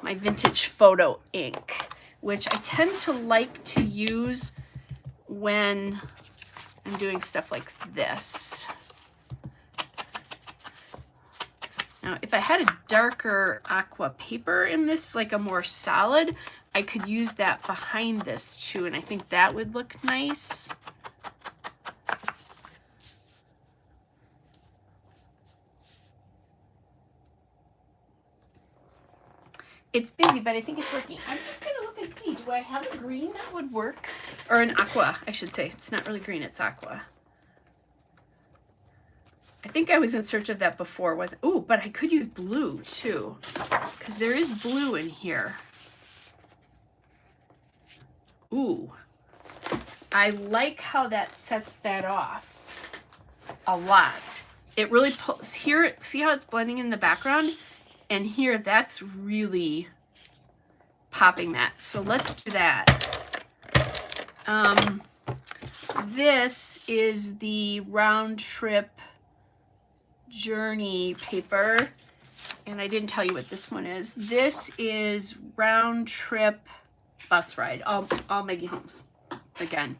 my vintage photo ink, which I tend to like to use when I'm doing stuff like this. Now, if I had a darker aqua paper in this, like a more solid, I could use that behind this too, and I think that would look nice. It's busy, but I think it's working. I'm just gonna look and see, do I have a green that would work? Or an aqua, I should say. It's not really green, it's aqua. I think I was in search of that before, wasn't? Oh, but I could use blue too, because there is blue in here. Ooh, I like how that sets that off a lot. It really pulls here. See how it's blending in the background? And here, that's really popping that. So let's do that. This is the Round Trip Journey paper. And I didn't tell you what this one is. This is Round Trip Bus Ride, all Maggie Holmes again.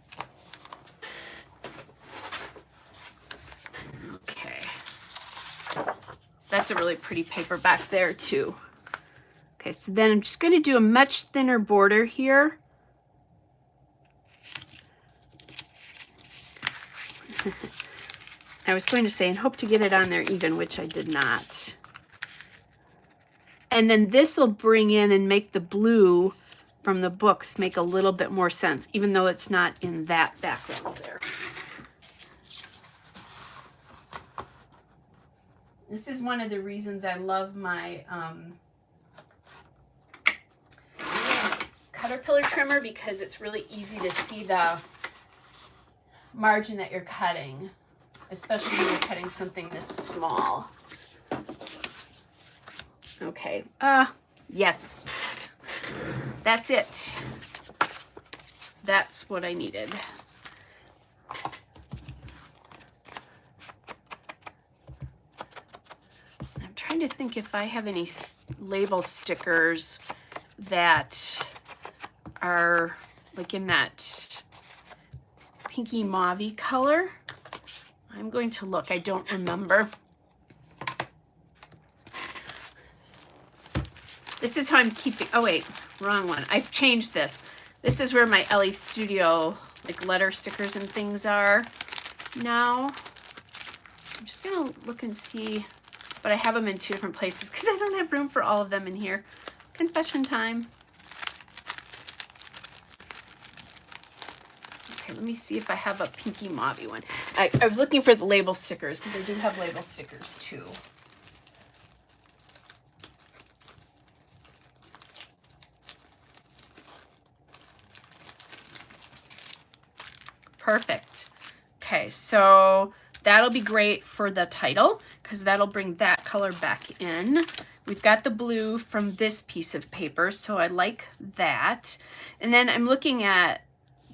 Okay. That's a really pretty paper back there too. Okay, so then I'm just going to do a much thinner border here. I was going to say, and hope to get it on there even, which I did not. And then this will bring in and make the blue from the books make a little bit more sense, even though it's not in that background there. This is one of the reasons I love my Caterpillar trimmer, because it's really easy to see the margin that you're cutting, especially when you're cutting something this small. Okay, yes, that's it. That's what I needed. I'm trying to think if I have any label stickers that are like in that pinky mauve-y color. I'm going to look, I don't remember. This is how I'm keeping, oh wait, wrong one. I've changed this. This is where my LE Studio like letter stickers and things are now. I'm just gonna look and see, but I have them in two different places because I don't have room for all of them in here. Confession time. Okay, let Let me see if I have a pinky mauve one. I was looking for the label stickers because I do have label stickers too. Perfect. Okay, so that'll be great for the title because that'll bring that color back in. We've got the blue from this piece of paper, so I like that. And then I'm looking at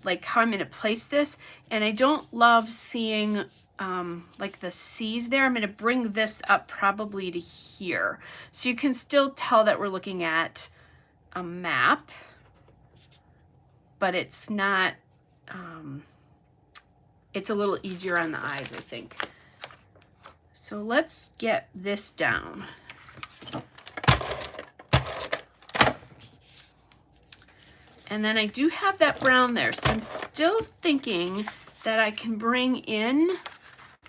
like how I'm going to place this, and I don't love seeing like the C's there. I'm going to bring this up probably to here. So you can still tell that we're looking at a map, but it's not, it's a little easier on the eyes, I think. So let's get this down. And then I do have that brown there, so I'm still thinking that I can bring in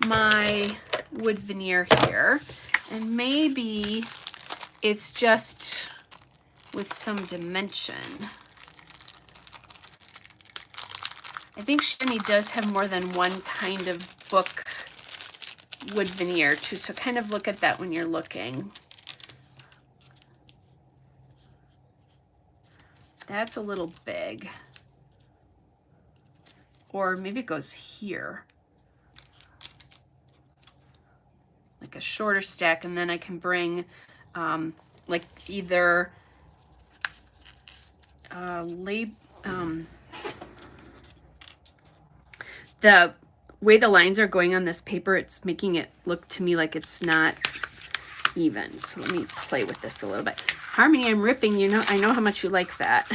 my wood veneer here, and maybe it's just with some dimension. I think Shani does have more than one kind of book wood veneer too, so kind of look at that when you're looking. That's a little big. Or maybe it goes here. Like a shorter stack, and then I can bring like either the way the lines are going on this paper, it's making it look to me like it's not even. So let me play with this a little bit. Harmony, I'm ripping, you know, I know how much you like that.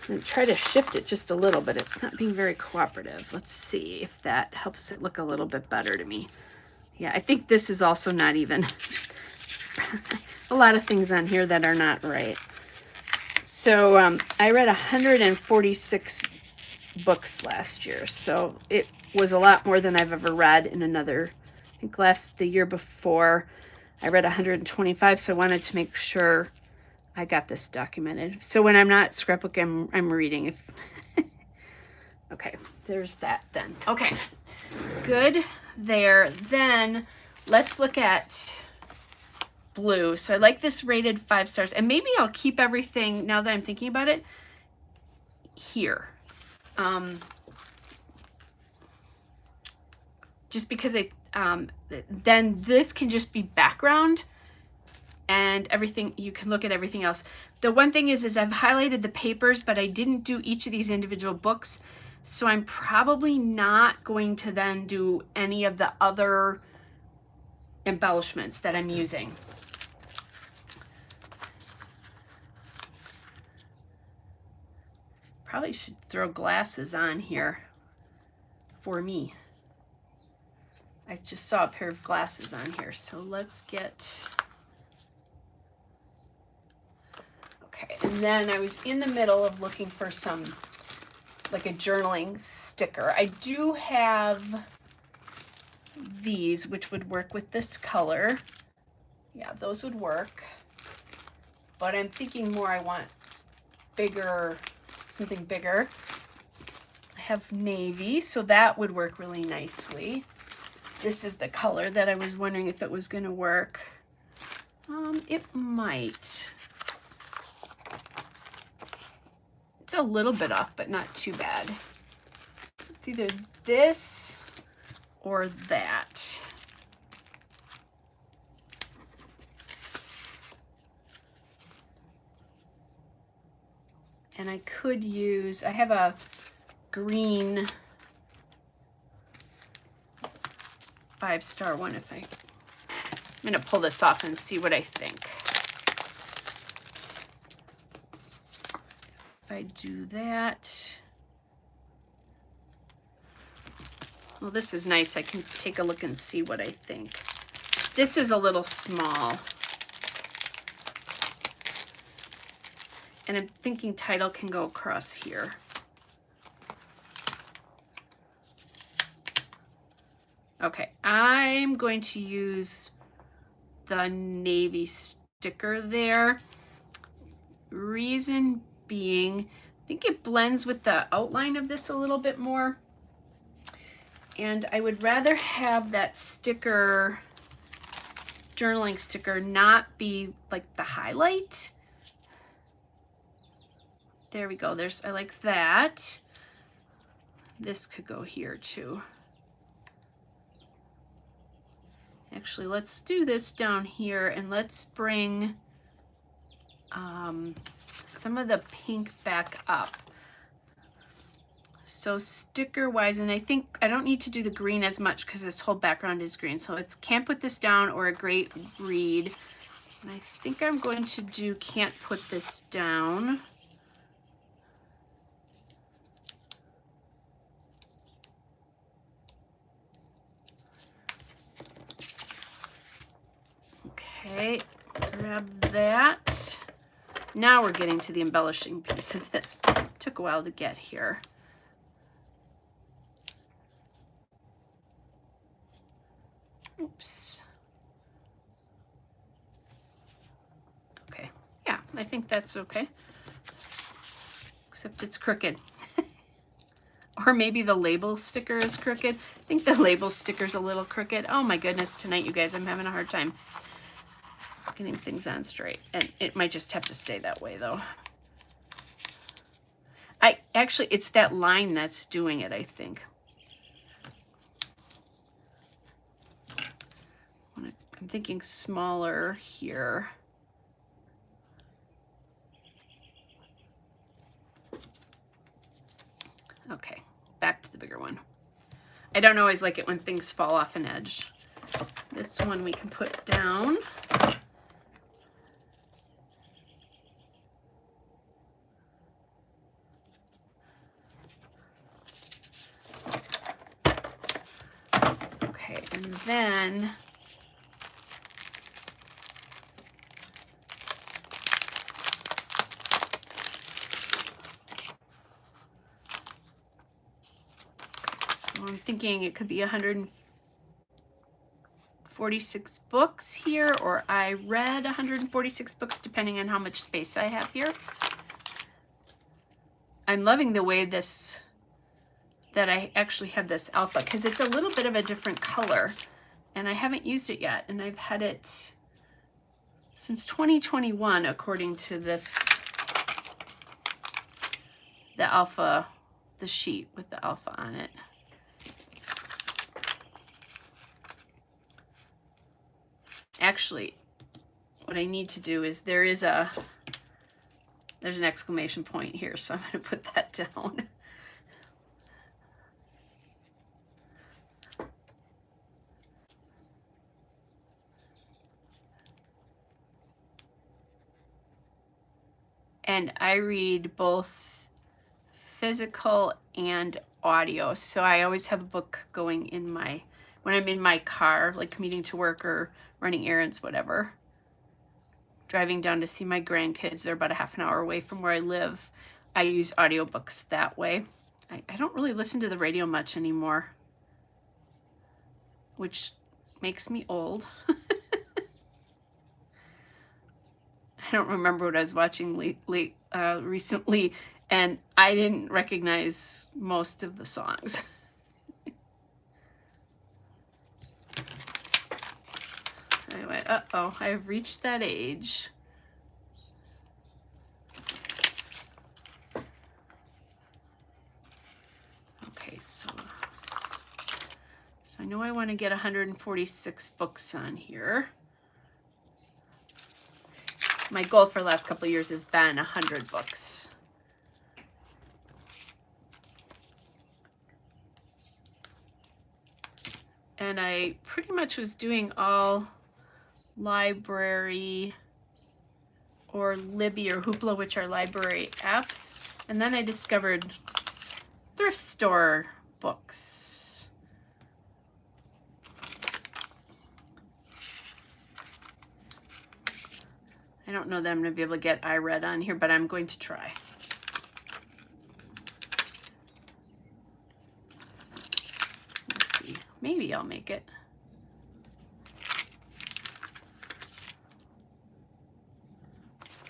And try to shift it just a little, but it's not being very cooperative. Let's see if that helps it look a little bit better to me. Yeah, I think this is also not even. A lot of things on here that are not right. So I read 146 books last year, so it was a lot more than I've ever read in another. I think the year before I read 125, so I wanted to make sure I got this documented. So when I'm not scrapbooking, I'm reading. Okay, there's that then. Okay, good there. Then let's look at blue. So I like this rated 5 stars, and maybe I'll keep everything, now that I'm thinking about it, here. Just because then this can just be background, and everything, you can look at everything else. The one thing is I've highlighted the papers, but I didn't do each of these individual books, so I'm probably not going to then do any of the other embellishments that I'm using. Probably should throw glasses on here for me. I just saw a pair of glasses on here, so let's get... Okay, and then I was in the middle of looking for some, like a journaling sticker. I do have these, which would work with this color. Yeah, those would work. But I'm thinking more I want bigger, something bigger. I have navy, so that would work really nicely. This is the color that I was wondering if it was going to work. It might. It's a little bit off, but not too bad. It's either this or that. And I could use, I have a green 5-star one if I'm going to pull this off and see what I think. If I do that, well, this is nice. I can take a look and see what I think. This is a little small. And I'm thinking title can go across here. Okay, I'm going to use the navy sticker there. Reason being, I think it blends with the outline of this a little bit more. And I would rather have that sticker, journaling sticker, not be like the highlight. There we go. I like that. This could go here too. Actually, let's do this down here and let's bring some of the pink back up. So sticker wise, and I think I don't need to do the green as much because this whole background is green. So it's Can't Put This Down or A Great Read. And I think I'm going to do Can't Put This Down. Okay, grab that. Now we're getting to the embellishing piece of this. Took a while to get here. Oops. Okay, yeah, I think that's okay. Except it's crooked. Or maybe the label sticker is crooked. I think the label sticker's a little crooked. Oh my goodness, tonight, you guys, I'm having a hard time getting things on straight. And it might just have to stay that way, though. Actually, it's that line that's doing it, I think. I'm thinking smaller here. Okay, back to the bigger one. I don't always like it when things fall off an edge. This one we can put down. Okay, and then I'm thinking it could be 146 books here, or I read 146 books, depending on how much space I have here. I'm loving the way that I actually have this alpha, because it's a little bit of a different color, and I haven't used it yet, and I've had it since 2021, according to this, the alpha, the sheet with the alpha on it. Actually, what I need to do is there's an exclamation point here, so I'm going to put that down. And I read both physical and audio, so I always have a book going in when I'm in my car, like commuting to work or running errands, whatever. Driving down to see my grandkids, they're about a half an hour away from where I live. I use audiobooks that way. I don't really listen to the radio much anymore, which makes me old. I don't remember what I was watching recently, and I didn't recognize most of the songs. I went, uh-oh, I've reached that age. Okay, so I know I want to get 146 books on here. My goal for the last couple of years has been 100 books. And I pretty much was doing all library or Libby or Hoopla, which are library apps. And then I discovered thrift store books. I don't know that I'm going to be able to get iRead on here, but I'm going to try. Let's see. Maybe I'll make it.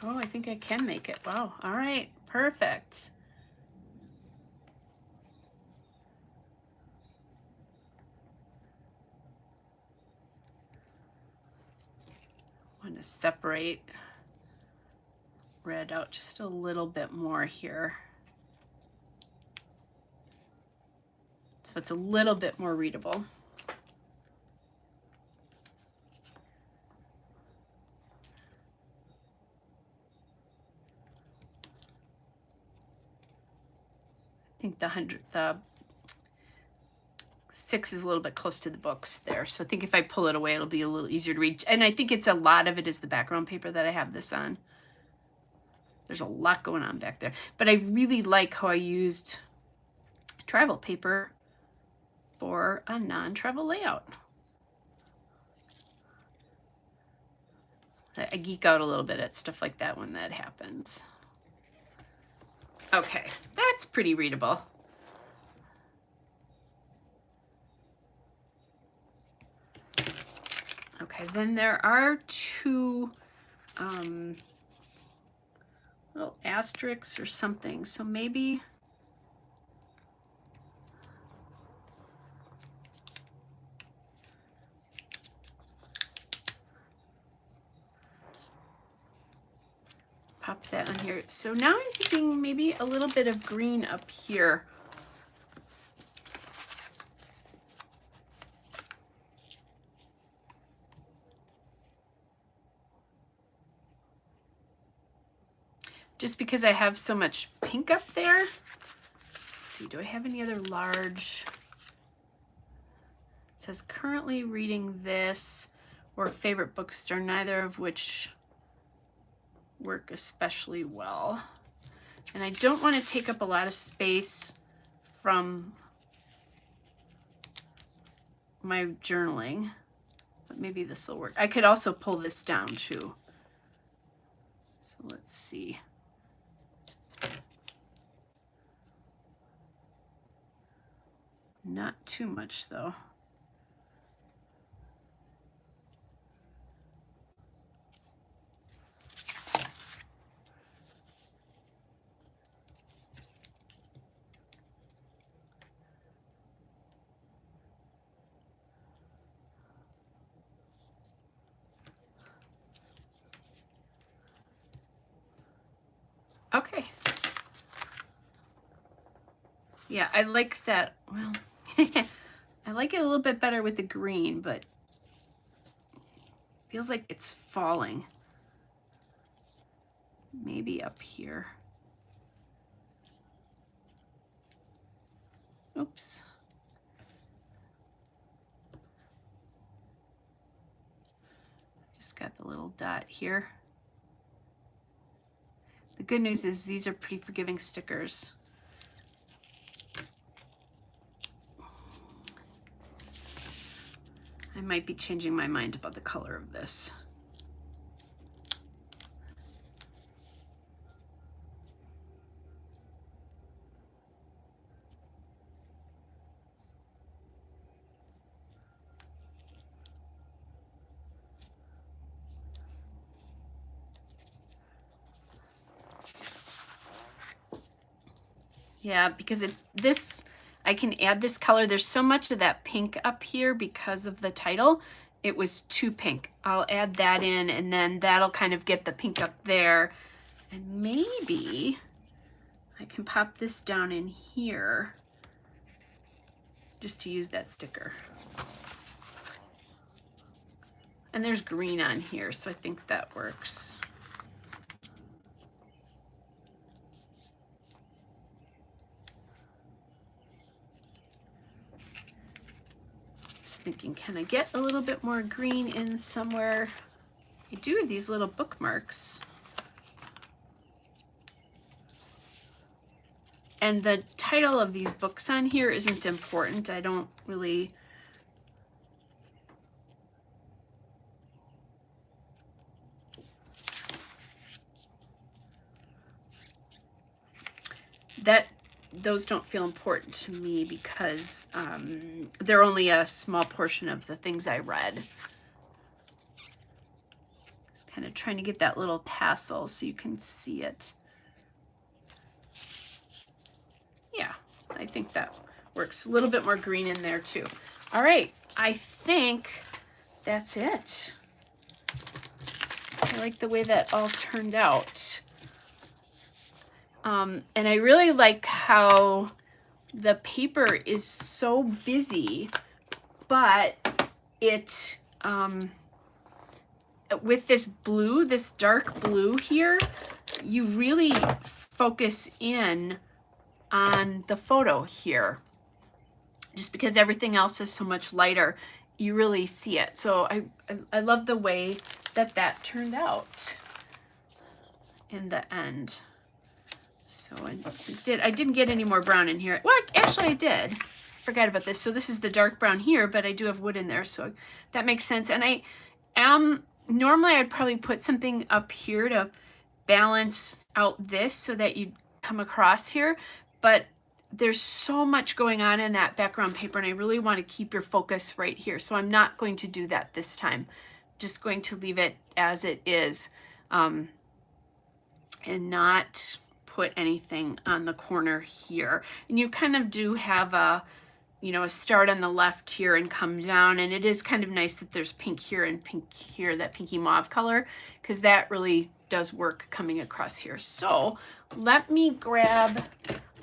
Oh, I think I can make it. Wow. All right. Perfect. I want to separate red out just a little bit more here. So it's a little bit more readable. I think the 6 is a little bit close to the books there. So I think if I pull it away, it'll be a little easier to read. And I think it's a lot of it is the background paper that I have this on. There's a lot going on back there. But I really like how I used travel paper for a non-travel layout. I geek out a little bit at stuff like that when that happens. Okay, that's pretty readable. Okay, then there are 2 little asterisks or something. So maybe pop that on here. So now I'm thinking maybe a little bit of green up here. Just because I have so much pink up there. Let's see, do I have any other large? It says currently reading this or favorite bookstore, neither of which work especially well. And I don't want to take up a lot of space from my journaling, but maybe this will work. I could also pull this down too. So let's see. Not too much though. Okay. Yeah, I like that. Well, I like it a little bit better with the green, but feels like it's falling. Maybe up here. Oops. Just got the little dot here. The good news is these are pretty forgiving stickers. I might be changing my mind about the color of this. Yeah, because this, I can add this color. There's so much of that pink up here because of the title. It was too pink. I'll add that in and then that'll kind of get the pink up there. And maybe I can pop this down in here just to use that sticker. And there's green on here, so I think that works. Thinking, can I get a little bit more green in somewhere? I do have these little bookmarks. And the title of these books on here isn't important. I don't really... Those don't feel important to me because they're only a small portion of the things I read. Just Kind of trying to get that little tassel so you can see it. Yeah, I think that works. A little bit more green in there too. All right, I think that's it. I like the way that all turned out. And I really like how the paper is so busy, but it, with this blue, this dark blue here, you really focus in on the photo here. Just because everything else is so much lighter, you really see it. So I love the way that that turned out in the end. So I didn't get any more brown in here. Well, actually I did. Forgot about this. So this is the dark brown here, but I do have wood in there, so that makes sense. And I am, normally I'd probably put something up here to balance out this so that you'd come across here, but there's so much going on in that background paper, and I really want to keep your focus right here. So I'm not going to do that this time. Just going to leave it as it is, and not put anything on the corner here. And you kind of do have a, you know, a start on the left here and come down, and it is kind of nice that there's pink here and pink here, that pinky mauve color, because that really does work coming across here. So let me grab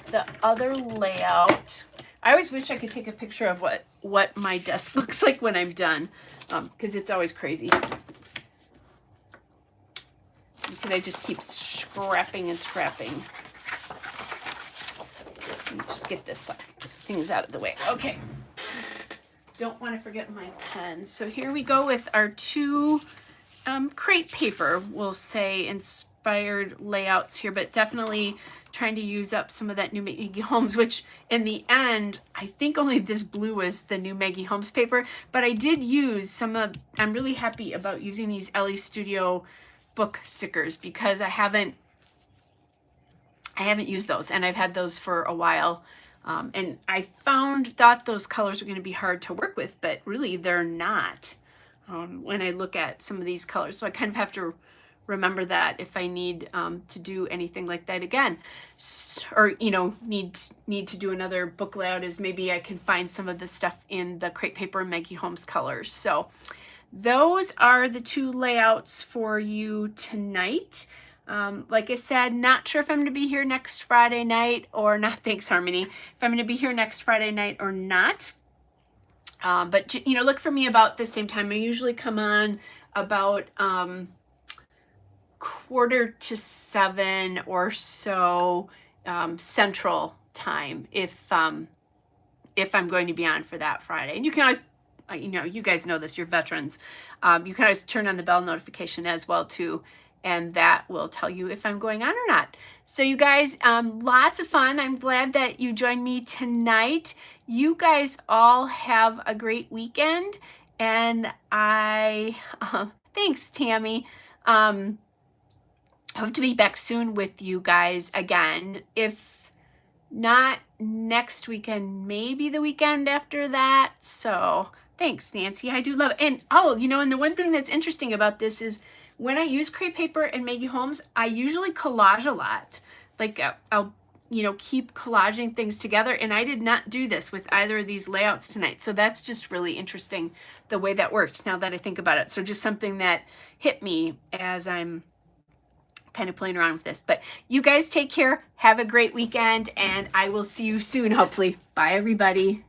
the other layout. I always wish I could take a picture of what my desk looks like when I'm done, because it's always crazy. Because I just keep scrapping and scrapping. Let me just get this things out of the way. Okay. Don't want to forget my pen. So here we go with our two crepe paper, we'll say, inspired layouts here, but definitely trying to use up some of that new Maggie Holmes, which in the end, I think only this blue was the new Maggie Holmes paper, but I did use some of, I'm really happy about using these Ellie Studio book stickers because I haven't used those, and I've had those for a while, and I thought those colors were going to be hard to work with, but really they're not when I look at some of these colors. So I kind of have to remember that if I need to do anything like that again, or you know, need to do another book layout, is maybe I can find some of the stuff in the crepe paper and Maggie Holmes colors. So those are the two layouts for you tonight. Like I said, not sure if I'm going to be here next Friday night or not. Thanks, Harmony. If I'm going to be here next Friday night or not. But, you know, look for me about the same time. I usually come on about 6:45 or so Central Time if I'm going to be on for that Friday. And you can always, you know, you guys know this, you're veterans. You can always turn on the bell notification as well too, and that will tell you if I'm going on or not. So you guys, lots of fun. I'm glad that you joined me tonight. You guys all have a great weekend, and thanks, Tammy. Hope to be back soon with you guys again. If not next weekend, maybe the weekend after that. So thanks, Nancy. I do love it. And oh, you know, and the one thing that's interesting about this is when I use crepe paper and Maggie Holmes, I usually collage a lot. Like I'll, you know, keep collaging things together. And I did not do this with either of these layouts tonight. So that's just really interesting the way that worked now that I think about it. So just something that hit me as I'm kind of playing around with this. But you guys take care. Have a great weekend, and I will see you soon, hopefully. Bye, everybody.